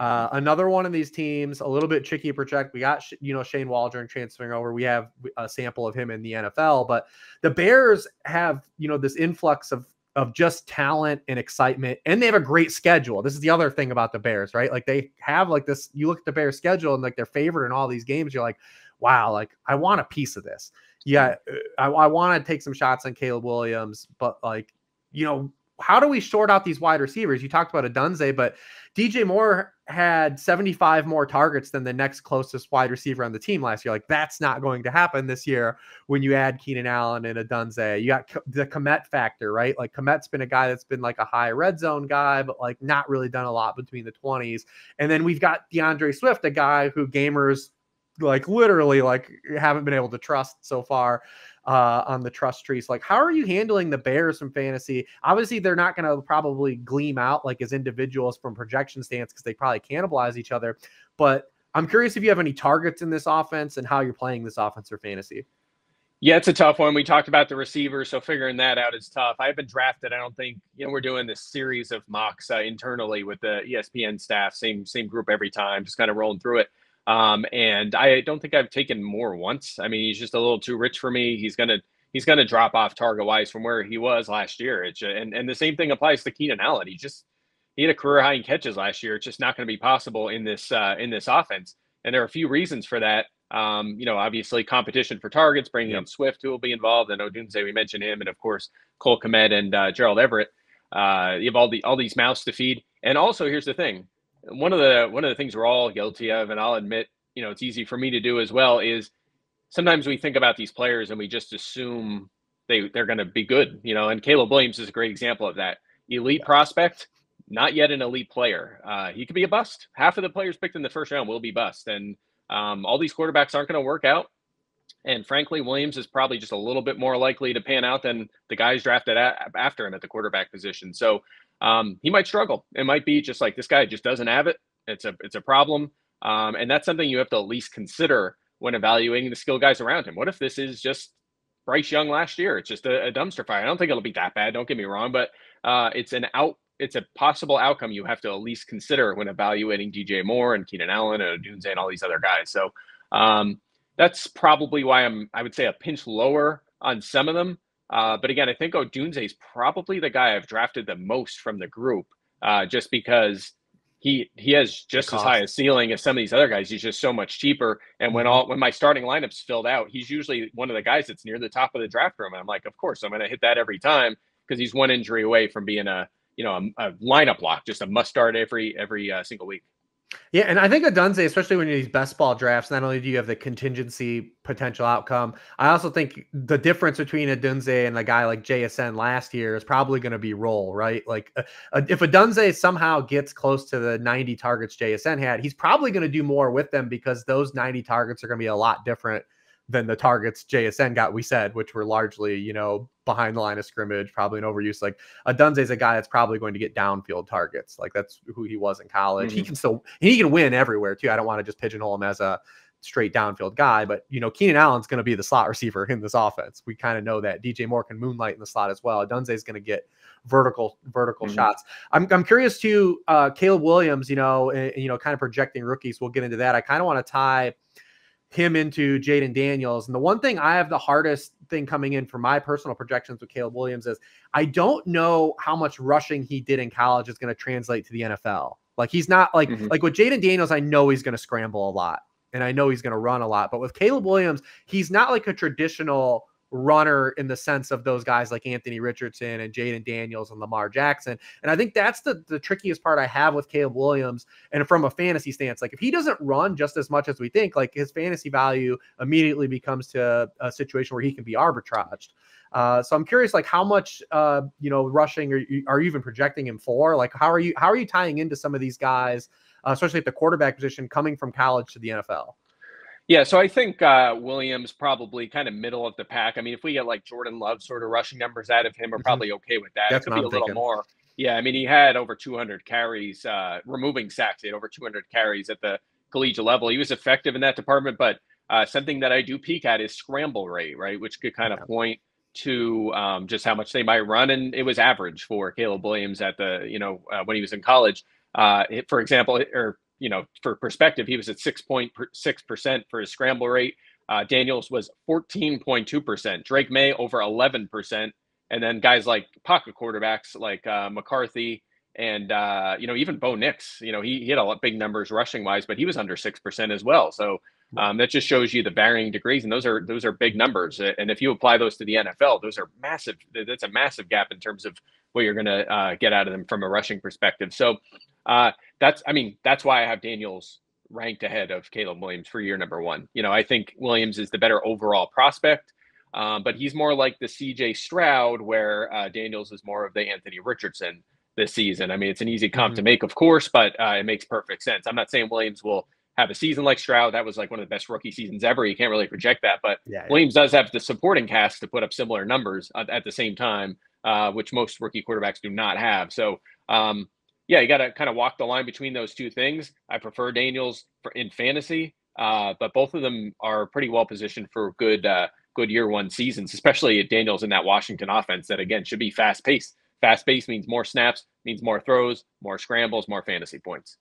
Another one of these teams, a little bit tricky to project. We got, Shane Waldron transferring over. We have a sample of him in the NFL, but the Bears have, this influx of just talent and excitement, and they have a great schedule. This is the other thing about the Bears, right? Like they have like this, you look at the Bears schedule and like they're favored in all these games. You're like, wow, like I want a piece of this. Yeah. I want to take some shots on Caleb Williams, but like, how do we short out these wide receivers? You talked about Odunze, but DJ Moore had 75 more targets than the next closest wide receiver on the team last year. Like that's not going to happen this year when you add Keenan Allen and Odunze. You got the Komet factor, right? Like Komet's been a guy that's been like a high red zone guy, but like not really done a lot between the 20s. And then we've got DeAndre Swift, a guy who gamers like literally like haven't been able to trust so far on the trust trees. Like, how are you handling the Bears from fantasy? Obviously, they're not going to probably gleam out like as individuals from projection stance because they probably cannibalize each other. But I'm curious if you have any targets in this offense and how you're playing this offense for fantasy. Yeah, it's a tough one. We talked about the receivers, so figuring that out is tough. I haven't drafted. I don't think, we're doing this series of mocks internally with the ESPN staff, same group every time, just kind of rolling through it. And I don't think I've taken Moore once. I mean, he's just a little too rich for me. He's gonna drop off target wise from where he was last year. And the same thing applies to Keenan Allen. He had a career high in catches last year. It's just not going to be possible in this offense. And there are a few reasons for that. Obviously competition for targets, bringing in Swift, who will be involved, and Odunze, we mentioned him, and of course Cole Kmet and Gerald Everett. You have all these mouths to feed. And also, here's the thing. One of the things we're all guilty of, and I'll admit, it's easy for me to do as well, is sometimes we think about these players and we just assume they're going to be good, and Caleb Williams is a great example of that. Elite prospect, not yet an elite player. He could be a bust. Half of the players picked in the first round will be bust. And all these quarterbacks aren't going to work out. And frankly, Williams is probably just a little bit more likely to pan out than the guys drafted after him at the quarterback position. So he might struggle. It might be just like this guy just doesn't have it. It's a problem. And that's something you have to at least consider when evaluating the skill guys around him. What if this is just Bryce Young last year? It's just a dumpster fire. I don't think it'll be that bad. Don't get me wrong, but it's a possible outcome you have to at least consider when evaluating DJ Moore and Keenan Allen and Odunze and all these other guys. So that's probably why I would say a pinch lower on some of them. But again, I think Odunze is probably the guy I've drafted the most from the group, just because he has just as high a ceiling as some of these other guys. He's just so much cheaper. And when my starting lineup's filled out, he's usually one of the guys that's near the top of the draft room. And I'm like, of course, I'm going to hit that every time because he's one injury away from being a lineup lock, just a must start every single week. Yeah, and I think Odunze, especially when you're these best ball drafts, not only do you have the contingency potential outcome, I also think the difference between Odunze and a guy like JSN last year is probably going to be role, right? Like if Odunze somehow gets close to the 90 targets JSN had, he's probably going to do more with them because those 90 targets are going to be a lot different than the targets JSN got, we said, which were largely, behind the line of scrimmage, probably an overuse. Like Odunze is a guy that's probably going to get downfield targets. Like that's who he was in college. Mm-hmm. He can win everywhere too. I don't want to just pigeonhole him as a straight downfield guy, but Keenan Allen's going to be the slot receiver in this offense. We kind of know that. DJ Moore can moonlight in the slot as well. Odunze is going to get vertical mm-hmm. shots. I'm curious too, Caleb Williams, kind of projecting rookies. We'll get into that. I kind of want to tie him into Jaden Daniels. And the one thing I have the hardest thing coming in for my personal projections with Caleb Williams is I don't know how much rushing he did in college is going to translate to the NFL. Like he's not like, mm-hmm. like with Jaden Daniels, I know he's going to scramble a lot and I know he's going to run a lot, but with Caleb Williams, he's not like a traditional runner in the sense of those guys like Anthony Richardson and Jaden Daniels and Lamar Jackson. And I think that's the trickiest part I have with Caleb Williams. And from a fantasy stance, like if he doesn't run just as much as we think, like his fantasy value immediately becomes to a situation where he can be arbitraged. So I'm curious, like how much, rushing are you even projecting him for? Like, how are you tying into some of these guys, especially at the quarterback position coming from college to the NFL? Yeah, so I think Williams probably kind of middle of the pack. I mean, if we get like Jordan Love sort of rushing numbers out of him, we're probably okay with that. It That's could what be a I'm little thinking. more. Yeah, I mean, he had over 200 carries, removing sacks. He had over 200 carries at the collegiate level. He was effective in that department, but something that I do peek at is scramble rate, right? Which could kind of point to just how much they might run. And it was average for Caleb Williams at the, when he was in college. For example, or for perspective, he was at 6.6% for his scramble rate. Daniels was 14.2%. Drake May over 11%. And then guys like pocket quarterbacks like McCarthy and even Bo Nix. He had a lot big numbers rushing wise, but he was under 6% as well. So that just shows you the varying degrees, and those are big numbers. And if you apply those to the NFL, those are massive. That's a massive gap in terms of what you're going to get out of them from a rushing perspective. So that's why I have Daniels ranked ahead of Caleb Williams for year number one. I think Williams is the better overall prospect, but he's more like the CJ Stroud, where Daniels is more of the Anthony Richardson this season. I mean, it's an easy comp to make, of course, but it makes perfect sense. I'm not saying Williams will have a season like Stroud. That was like one of the best rookie seasons ever. You can't really project that, but Williams does have the supporting cast to put up similar numbers at the same time, which most rookie quarterbacks do not have. So, you got to kind of walk the line between those two things. I prefer Daniels in fantasy, but both of them are pretty well positioned for good year one seasons, especially Daniels in that Washington offense that, again, should be fast paced. Fast paced means more snaps, means more throws, more scrambles, more fantasy points.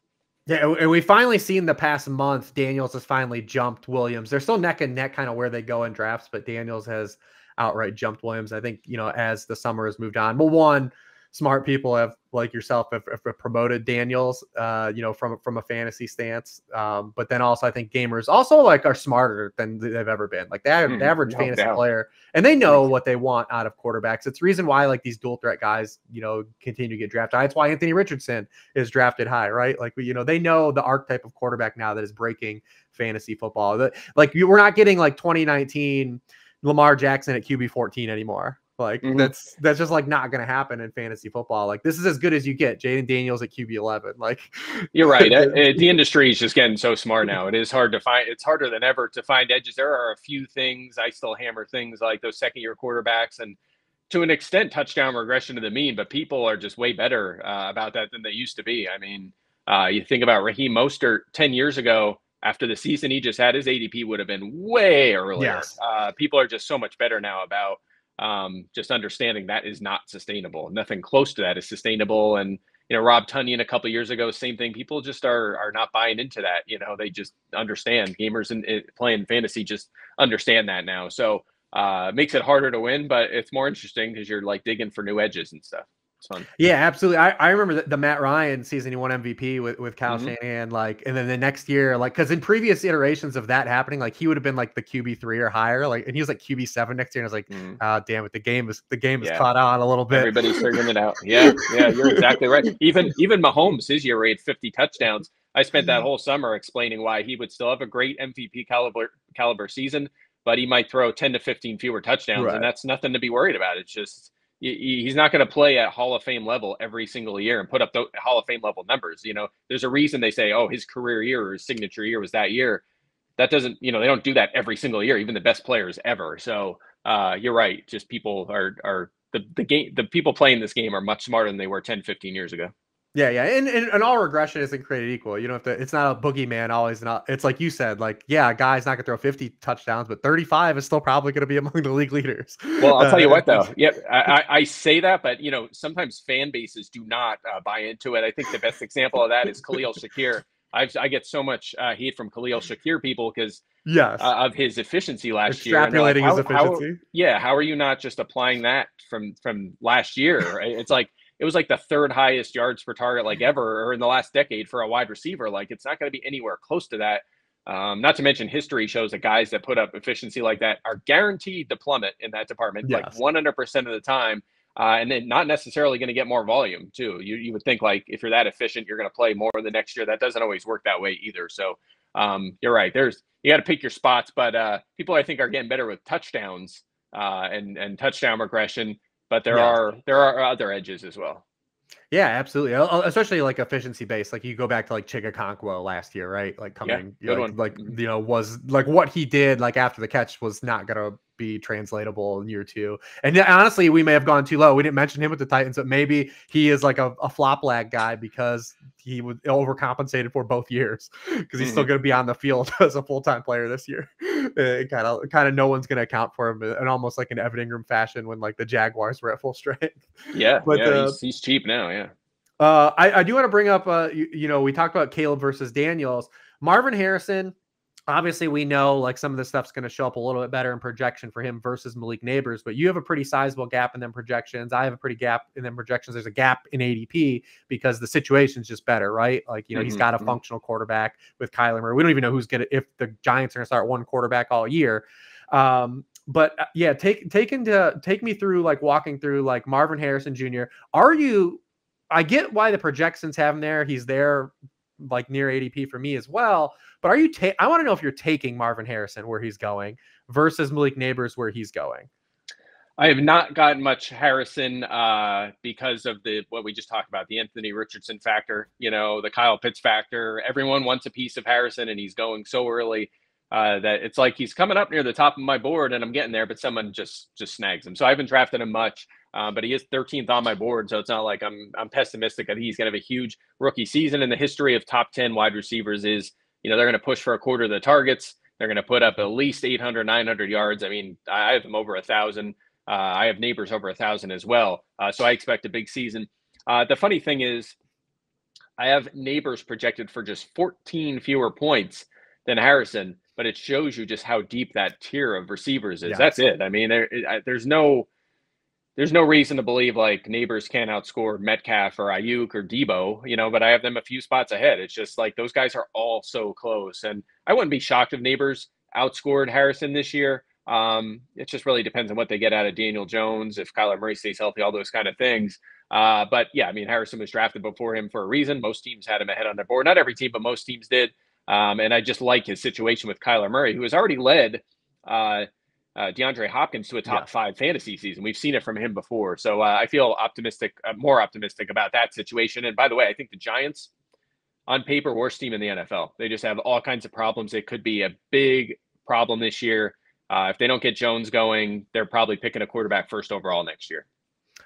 Yeah, and we've finally seen the past month, Daniels has finally jumped Williams. They're still neck and neck kind of where they go in drafts, but Daniels has outright jumped Williams. I think, as the summer has moved on. Well, one, smart people have, like yourself, have promoted Daniels, from a fantasy stance. But then also I think gamers also are smarter than they've ever been. Like the average fantasy player, and they know what they want out of quarterbacks. It's the reason why these dual threat guys, continue to get drafted high. It's why Anthony Richardson is drafted high, right? They know the archetype of quarterback now that is breaking fantasy football. We're not getting 2019 Lamar Jackson at QB 14 anymore. That's just not going to happen in fantasy football. This is as good as you get. Jaden Daniels at QB 11. You're right. The industry is just getting so smart now. It is hard to find. It's harder than ever to find edges. There are a few things. I still hammer things like those second year quarterbacks and to an extent touchdown regression to the mean, but people are just way better about that than they used to be. I mean, you think about Raheem Mostert 10 years ago, after the season he just had, his ADP would have been way earlier. Yes. People are just so much better now about just understanding that is not sustainable. Nothing close to that is sustainable. And, Rob Tunyon a couple of years ago, same thing. People just are not buying into that. They just understand. Gamers and playing fantasy just understand that now. So it makes it harder to win, but it's more interesting because you're digging for new edges and stuff. It's fun. Yeah, absolutely. I remember the Matt Ryan season he won MVP with Kyle Shanahan, and then the next year, because in previous iterations of that happening, he would have been the QB3 or higher, and he was QB7 next year, and I was oh, damn it, the game is caught on a little bit. Everybody's figuring it out. Yeah, you're exactly right. Even Mahomes, his year rate 50 touchdowns. I spent that whole summer explaining why he would still have a great MVP caliber season, but he might throw 10 to 15 fewer touchdowns, and that's nothing to be worried about. It's just he's not going to play at Hall of Fame level every single year and put up the Hall of Fame level numbers. There's a reason they say, oh, his career year or his signature year was that year. That doesn't, they don't do that every single year, even the best players ever. So you're right. Just people are the people playing this game are much smarter than they were 10, 15 years ago. Yeah. And all regression isn't created equal. It's not a boogeyman always. Not. It's like you said, a guy's not going to throw 50 touchdowns, but 35 is still probably going to be among the league leaders. Well, I'll tell you what, though. Yeah, I say that, but sometimes fan bases do not buy into it. I think the best example of that is Khalil Shakir. I get so much hate from Khalil Shakir people because of his efficiency last year. Extrapolating his efficiency. How are you not just applying that from last year? It's it was the third highest yards per target ever or in the last decade for a wide receiver. It's not going to be anywhere close to that. Not to mention history shows that guys that put up efficiency like that are guaranteed to plummet in that department 100% of the time. And then not necessarily going to get more volume too. You would think if you're that efficient, you're going to play more the next year. That doesn't always work that way either. So you're right. You got to pick your spots, but people I think are getting better with touchdowns and touchdown regression. But there are other edges as well. Yeah, absolutely. Especially like efficiency based. Like you go back to like Chigakonkwo last year, right? Like Yeah, coming, good one. was like what he did like after the catch was not gonna be translatable in year two. And honestly, we may have gone too low. We didn't mention him with the Titans, but maybe he is like a flop lag guy because he was overcompensated for both years because he's still going to be on the field as a full-time player this year. Kind of no one's going to account for him in almost like an Evan Ingram fashion when like the Jaguars were at full strength. Yeah, but he's cheap now. Yeah. I do want to bring up, we talked about Caleb versus Daniels. Marvin Harrison, obviously we know like some of this stuff's going to show up a little bit better in projection for him versus Malik Nabers, but you have a pretty sizable gap in them projections. I have a pretty gap in them projections. There's a gap in ADP because the situation's just better, right? Like, he's got a functional quarterback with Kyler Murray. We don't even know if the Giants are going to start one quarterback all year. But yeah, take me through like walking through like Marvin Harrison Jr. I get why the projections have him there. He's there like near ADP for me as well. But I want to know if you're taking Marvin Harrison where he's going versus Malik Nabers where he's going. I have not gotten much Harrison because of what we just talked about, the Anthony Richardson factor, the Kyle Pitts factor. Everyone wants a piece of Harrison, and he's going so early that it's like he's coming up near the top of my board, and I'm getting there, but someone just snags him. So I haven't drafted him much. But he is 13th on my board, so it's not like I'm pessimistic that he's going to have a huge rookie season. And the history of top 10 wide receivers is, they're going to push for a quarter of the targets. They're going to put up at least 800, 900 yards. I mean, I have them over 1,000. I have Nabers over 1,000 as well. So I expect a big season. The funny thing is I have Nabers projected for just 14 fewer points than Harrison, but it shows you just how deep that tier of receivers is. Yes. That's it. I mean, there's no reason to believe like Nabers can't outscore Metcalf or Ayuk or Debo, but I have them a few spots ahead. It's just like those guys are all so close. And I wouldn't be shocked if Nabers outscored Harrison this year. It just really depends on what they get out of Daniel Jones, if Kyler Murray stays healthy, all those kind of things. But yeah, I mean, Harrison was drafted before him for a reason. Most teams had him ahead on their board. Not every team, but most teams did. And I just like his situation with Kyler Murray, who has already led DeAndre Hopkins to a top 5 fantasy season. We've seen it from him before. So I feel more optimistic about that situation. And by the way, I think the Giants, on paper, worst team in the NFL. They just have all kinds of problems. It could be a big problem this year. If they don't get Jones going, they're probably picking a quarterback first overall next year.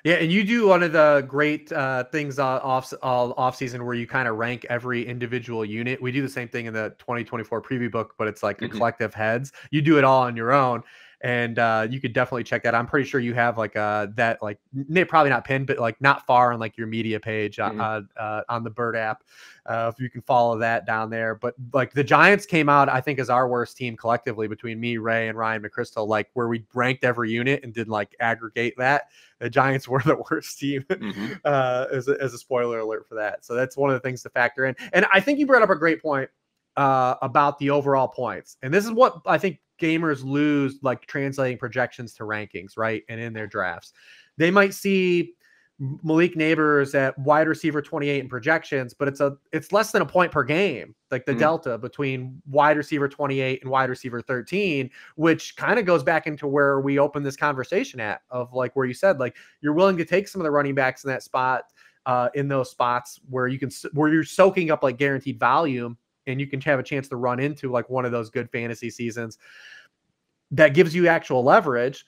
Yeah, and you do one of the great things off season where you kind of rank every individual unit. We do the same thing in the 2024 preview book, but it's like a collective heads. You do it all on your own. And you could definitely check that. I'm pretty sure you have like that, like probably not pinned, but like not far on like your media page on the Bird app. If you can follow that down there. But like the Giants came out, I think, as our worst team collectively between me, Ray, and Ryan McChrystal, like where we ranked every unit and did like aggregate that. The Giants were the worst team as a spoiler alert for that. So that's one of the things to factor in. And I think you brought up a great point about the overall points. And this is what I think gamers lose, like translating projections to rankings, right? And in their drafts, they might see Malik Nabers at wide receiver 28 in projections, but it's less than a point per game, like the delta between wide receiver 28 and wide receiver 13, which kind of goes back into where we opened this conversation at, of like where you said like you're willing to take some of the running backs in that spot, in those spots where you're soaking up like guaranteed volume, and you can have a chance to run into like one of those good fantasy seasons that gives you actual leverage,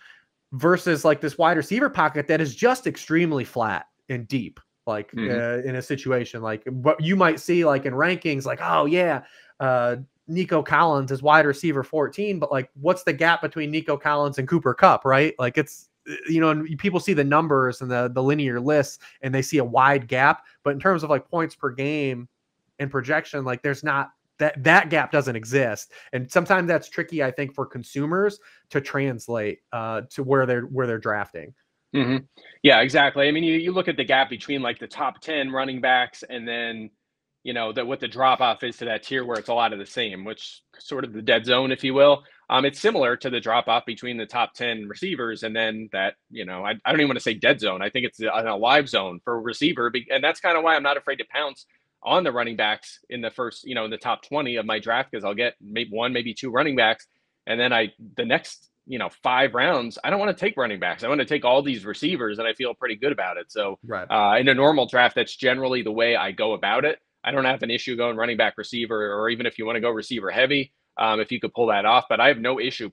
versus like this wide receiver pocket that is just extremely flat and deep, like in a situation like what you might see like in rankings, like, oh yeah, Nico Collins is wide receiver 14, but like what's the gap between Nico Collins and Cooper Kupp, right? Like it's, and people see the numbers and the linear lists and they see a wide gap, but in terms of like points per game and projection, like there's not that gap doesn't exist. And sometimes that's tricky, I think, for consumers to translate to where they're drafting. Yeah, exactly. I mean, you look at the gap between like the top 10 running backs and then, what the drop off is to that tier where it's a lot of the same, which sort of the dead zone, if you will. It's similar to the drop off between the top 10 receivers. And then that, I don't even want to say dead zone. I think it's a live zone for a receiver. And that's kind of why I'm not afraid to pounce on the running backs in the first, in the top 20 of my draft, because I'll get maybe 1, maybe 2 running backs. And then the next 5 rounds, I don't want to take running backs. I want to take all these receivers, and I feel pretty good about it. So in a normal draft, that's generally the way I go about it. I don't have an issue going running back, receiver, or even if you want to go receiver heavy, if you could pull that off. But I have no issue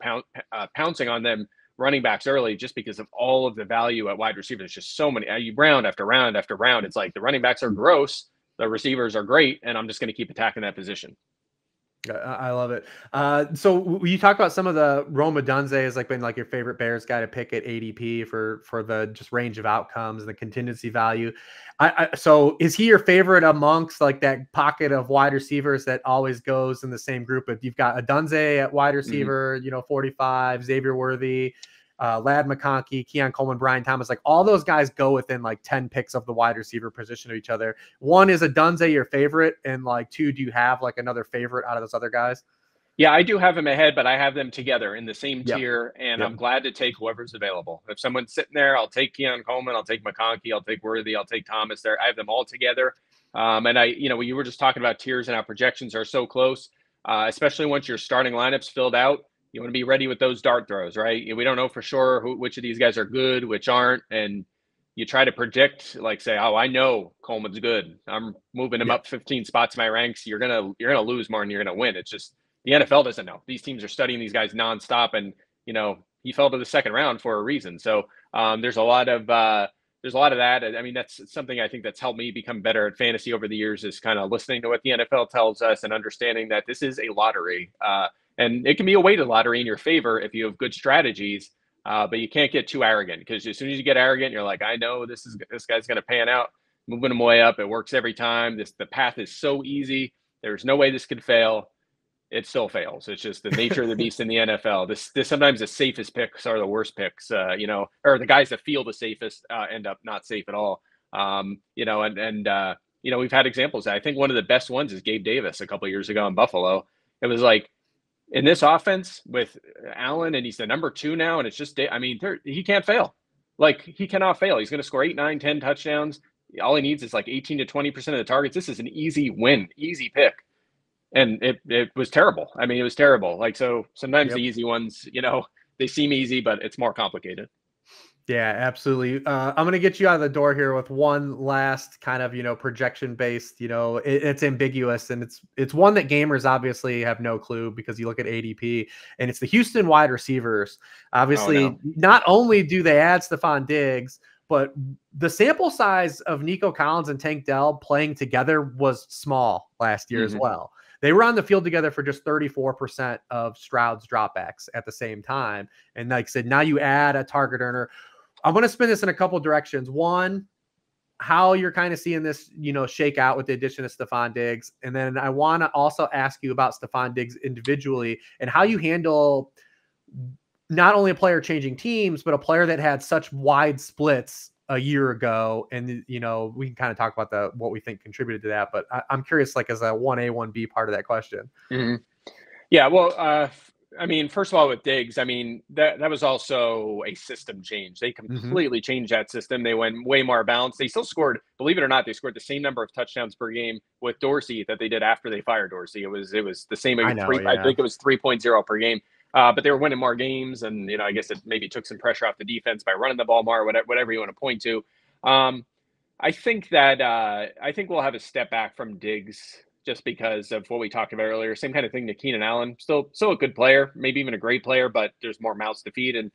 pouncing on them running backs early just because of all of the value at wide receiver. There's just so many. You round after round after round. It's like the running backs are gross, the receivers are great, and I'm just going to keep attacking that position. I love it. So you talk about some of the Odunze has been your favorite Bears guy to pick at ADP for the just range of outcomes and the contingency value. So is he your favorite amongst that pocket of wide receivers that always goes in the same group? If you've got Odunze at wide receiver, 45, Xavier Worthy, Lad McConkey, Keon, Coleman, Brian Thomas, all those guys go within 10 picks of the wide receiver position of each other. One, is Odunze your favorite? And two, do you have another favorite out of those other guys? Yeah, I do have them ahead, but I have them together in the same tier, and I'm glad to take whoever's available. If someone's sitting there, I'll take Keon Coleman, I'll take McConkey, I'll take Worthy, I'll take Thomas there. I have them all together. And you were just talking about tiers and how projections are so close, especially once your starting lineup's filled out. You want to be ready with those dart throws, right? We don't know for sure which of these guys are good, which aren't, and you try to predict, say, oh, I know Coleman's good. I'm moving him up 15 spots in my ranks. You're gonna lose more than you're gonna win. It's just the NFL doesn't know. These teams are studying these guys nonstop, and he fell to the second round for a reason. So there's a lot of that. I mean, that's something I think that's helped me become better at fantasy over the years, is kind of listening to what the NFL tells us and understanding that this is a lottery. And it can be a weighted lottery in your favor if you have good strategies, but you can't get too arrogant, because as soon as you get arrogant, you're like, I know this guy's going to pan out, moving him way up. It works every time. The path is so easy. There's no way this could fail. It still fails. It's just the nature of the beast in the NFL. This sometimes the safest picks are the worst picks, or the guys that feel the safest end up not safe at all. We've had examples. I think one of the best ones is Gabe Davis a couple of years ago in Buffalo. It was in this offense with Allen, and he's the number 2 now, and it's just, he can't fail. He cannot fail. He's going to score 8, 9, 10 touchdowns. All he needs is 18 to 20% of the targets. This is an easy win, easy pick. And it was terrible. It was terrible. So sometimes the easy ones, they seem easy, but it's more complicated. Yeah, absolutely. I'm going to get you out of the door here with one last kind of, projection based, it's ambiguous, and it's one that gamers obviously have no clue, because you look at ADP, and it's the Houston wide receivers. Obviously, not only do they add Stephon Diggs, but the sample size of Nico Collins and Tank Dell playing together was small last year as well. They were on the field together for just 34% of Stroud's dropbacks at the same time. And like I said, now you add a target earner. I'm going to spin this in a couple directions. One, how you're kind of seeing this, shake out with the addition of Stephon Diggs. And then I want to also ask you about Stephon Diggs individually and how you handle not only a player changing teams, but a player that had such wide splits a year ago. And, we can kind of talk about what we think contributed to that, but I'm curious, as a 1A, 1B part of that question. Mm-hmm. Yeah. Well, first of all, with Diggs, that was also a system change. They completely changed that system. They went way more balanced. They still scored, believe it or not, they scored the same number of touchdowns per game with Dorsey that they did after they fired Dorsey. It was the same. I think it was 3.0 per game. But they were winning more games, and I guess it maybe took some pressure off the defense by running the ball more, whatever you want to point to. I think we'll have a step back from Diggs just because of what we talked about earlier. Same kind of thing to Keenan Allen. Still a good player, maybe even a great player, but there's more mouths to feed. And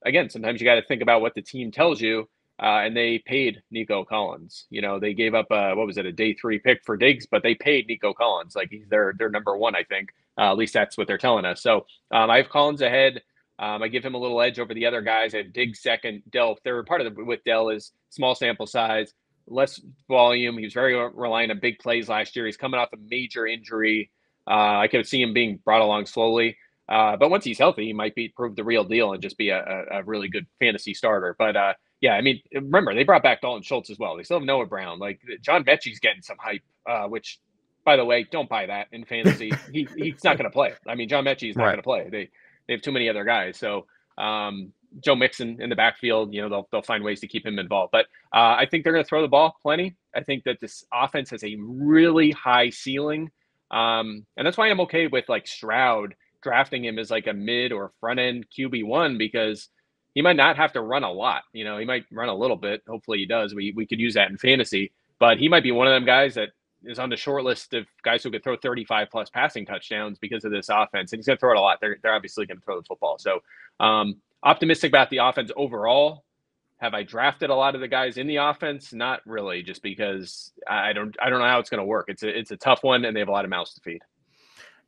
again, sometimes you got to think about what the team tells you. And they paid Nico Collins. They gave up a day 3 pick for Diggs, but they paid Nico Collins. He's their number 1, I think. At least that's what they're telling us. So I have Collins ahead. I give him a little edge over the other guys. I have Diggs second. Dell third. Part of with Dell is small sample size, less volume. He was very reliant on big plays last year. He's coming off a major injury. I could see him being brought along slowly. But once he's healthy, he might prove the real deal and just be a really good fantasy starter. But remember, they brought back Dalton Schultz as well. They still have Noah Brown. John Mechie's getting some hype, which, by the way, don't buy that in fantasy. He's not going to play. John Mechie's not going to play. They have too many other guys. So Joe Mixon in the backfield, they'll find ways to keep him involved. But I think they're going to throw the ball plenty. I think that this offense has a really high ceiling. And that's why I'm okay with Stroud drafting him as like a mid or front end QB1 because he might not have to run a lot. He might run a little bit. Hopefully he does. We could use that in fantasy, but he might be one of them guys that is on the short list of guys who could throw 35 plus passing touchdowns because of this offense. And he's going to throw it a lot. They're obviously going to throw the football. So optimistic about the offense overall. Have I drafted a lot of the guys in the offense? Not really, just because I don't know how it's going to work. It's a tough one, and they have a lot of mouths to feed.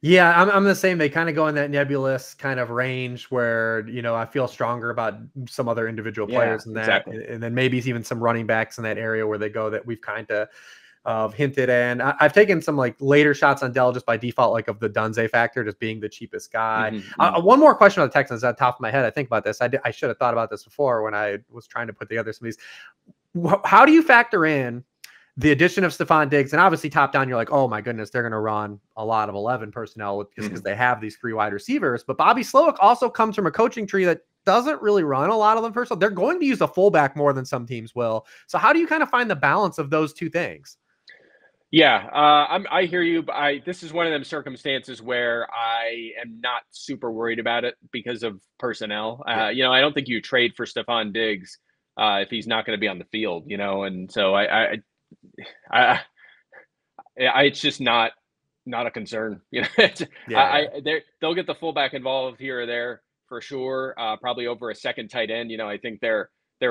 Yeah, I'm the same. They kind of go in that nebulous kind of range where, I feel stronger about some other individual players in that. Exactly. And then maybe even some running backs in that area where they go that we've kind of hinted. And I've taken some like later shots on Dell just by default, like of the Odunze factor, just being the cheapest guy. One more question on the Texans at the top of my head. I think about this. I should have thought about this before when I was trying to put together some of these. How do you factor in the addition of Stephon Diggs? And obviously top down, you're like, oh my goodness, they're going to run a lot of 11 personnel just because they have these 3 wide receivers. But Bobby Slowick also comes from a coaching tree that doesn't really run a lot of them personnel. They're going to use a fullback more than some teams will. So how do you kind of find the balance of those two things? Yeah, I hear you. This is one of them circumstances where I am not super worried about it because of personnel. I don't think you trade for Stephon Diggs if he's not going to be on the field, and so it's just not a concern. They'll get the fullback involved here or there for sure. Probably over a second tight end. I think their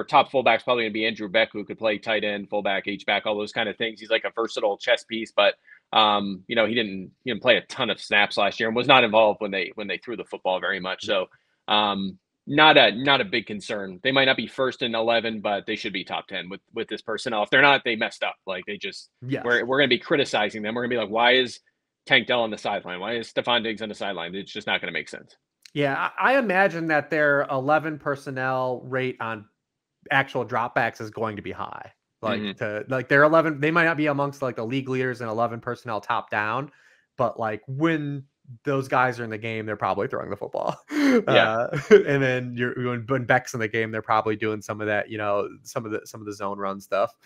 top fullback's probably going to be Andrew Beck, who could play tight end, fullback, H-back, all those kind of things. He's like a versatile chess piece, but he didn't play a ton of snaps last year and was not involved when they threw the football very much. So not a big concern. They might not be first in 11, but they should be top 10 with this personnel. If they're not, they messed up. Like they just we're going to be criticizing them. We're going to be like, why is Tank Dell on the sideline? Why is Stephon Diggs on the sideline? It's just not going to make sense. Yeah, I imagine that their 11 personnel rate on actual dropbacks is going to be high. Their 11, they might not be amongst like the league leaders in 11 personnel top down, but like when those guys are in the game, they're probably throwing the football. And then when Beck's in the game, they're probably doing some of that, some of the zone run stuff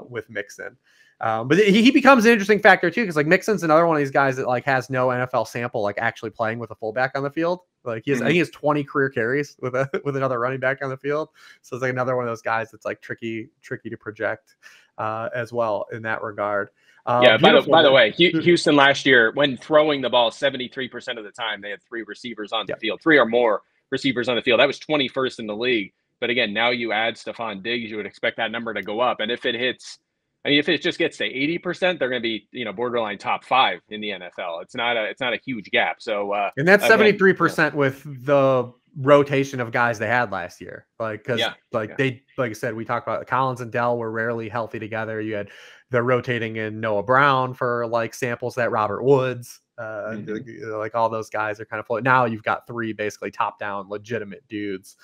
with Mixon. But he becomes an interesting factor too, because like Mixon's another one of these guys that like has no NFL sample, like actually playing with a fullback on the field. Like I think he has 20 career carries with another running back on the field. So it's like another one of those guys that's like tricky to project as well in that regard. By the way, Houston last year, when throwing the ball 73% of the time, they had 3 receivers on the field, 3 or more receivers on the field. That was 21st in the league. But again, now you add Stephon Diggs, you would expect that number to go up. And if it just gets to 80%, they're going to be, borderline top 5 in the NFL. It's not a huge gap. So, and that's 73% with the rotation of guys they had last year. Like I said, we talked about Collins and Dell were rarely healthy together. They're rotating in Noah Brown for like samples that Robert Woods, like all those guys are kind of floating. Now you've got 3 basically top down legitimate dudes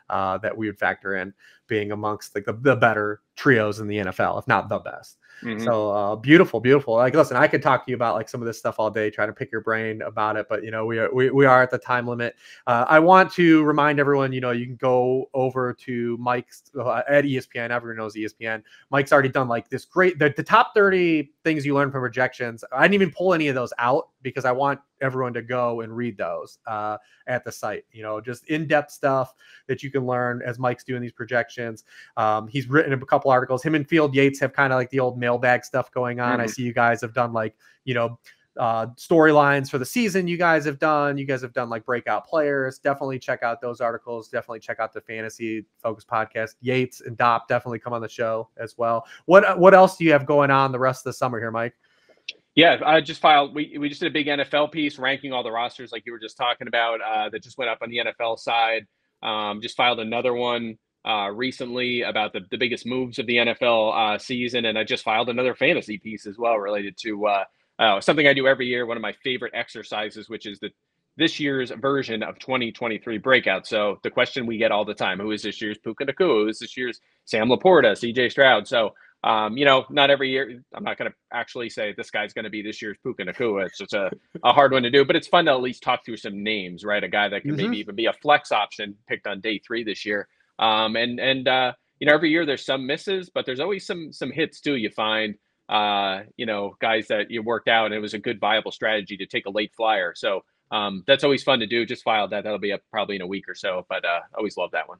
that we would factor in being amongst like the better trios in the NFL, if not the best. So beautiful. Like, listen, I could talk to you about like some of this stuff all day, trying to pick your brain about it, but we are at the time limit. I want to remind everyone, you can go over to Mike's at ESPN. Everyone knows ESPN. Mike's already done like this great, the top 30 things you learn from rejections. I didn't even pull any of those out because I want everyone to go and read those at the site, just in-depth stuff that you can learn as Mike's doing these projections. He's written a couple articles. Him and Field Yates have kind of like the old mailbag stuff going on. I see you guys have done like, storylines for the season. You guys have done like breakout players. Definitely check out those articles. Definitely check out the Fantasy Focus podcast. Yates and Dopp definitely come on the show as well. What else do you have going on the rest of the summer here, Mike? Yeah, I just filed. We just did a big NFL piece ranking all the rosters like you were just talking about that just went up on the NFL side. Just filed another one recently about the biggest moves of the NFL season. And I just filed another fantasy piece as well related to something I do every year, one of my favorite exercises, which is this year's version of 2023 breakout. So the question we get all the time, who is this year's Puka Nacua? Who is this year's Sam Laporta, CJ Stroud? So not every year. I'm not going to actually say this guy's going to be this year's Puka Nacua. It's just a hard one to do, but it's fun to at least talk through some names, right? A guy that can maybe even be a flex option picked on day 3 this year. Every year there's some misses, but there's always some hits too. You find, guys that you worked out and it was a good viable strategy to take a late flyer. So That's always fun to do. Just filed that. That'll be up probably in a week or so, but always love that one.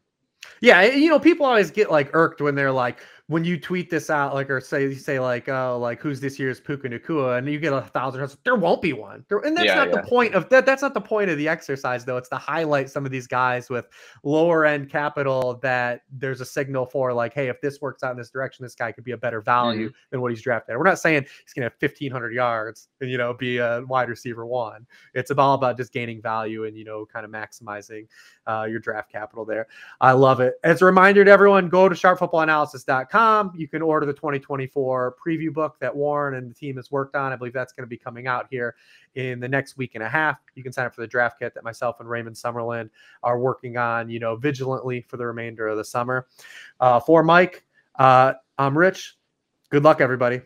Yeah, you know, people always get like irked when they're like, when you tweet this out, like, or say like, oh, like who's this year's Puka Nacua, and you get 1,000. There won't be one, and that's not the point of that. That's not the point of the exercise, though. It's to highlight some of these guys with lower end capital that there's a signal for, like, hey, if this works out in this direction, this guy could be a better value than what he's drafted. We're not saying he's gonna have 1,500 yards and, you know, be a wide receiver one. It's all about just gaining value and, you know, kind of maximizing your draft capital there. I love it. As a reminder to everyone, go to sharpfootballanalysis.com. You can order the 2024 preview book that Warren and the team has worked on. I believe that's going to be coming out here in the next week and a half. You can sign up for the draft kit that myself and Raymond Summerlin are working on, you know, vigilantly for the remainder of the summer. For Mike, I'm Rich. Good luck, everybody.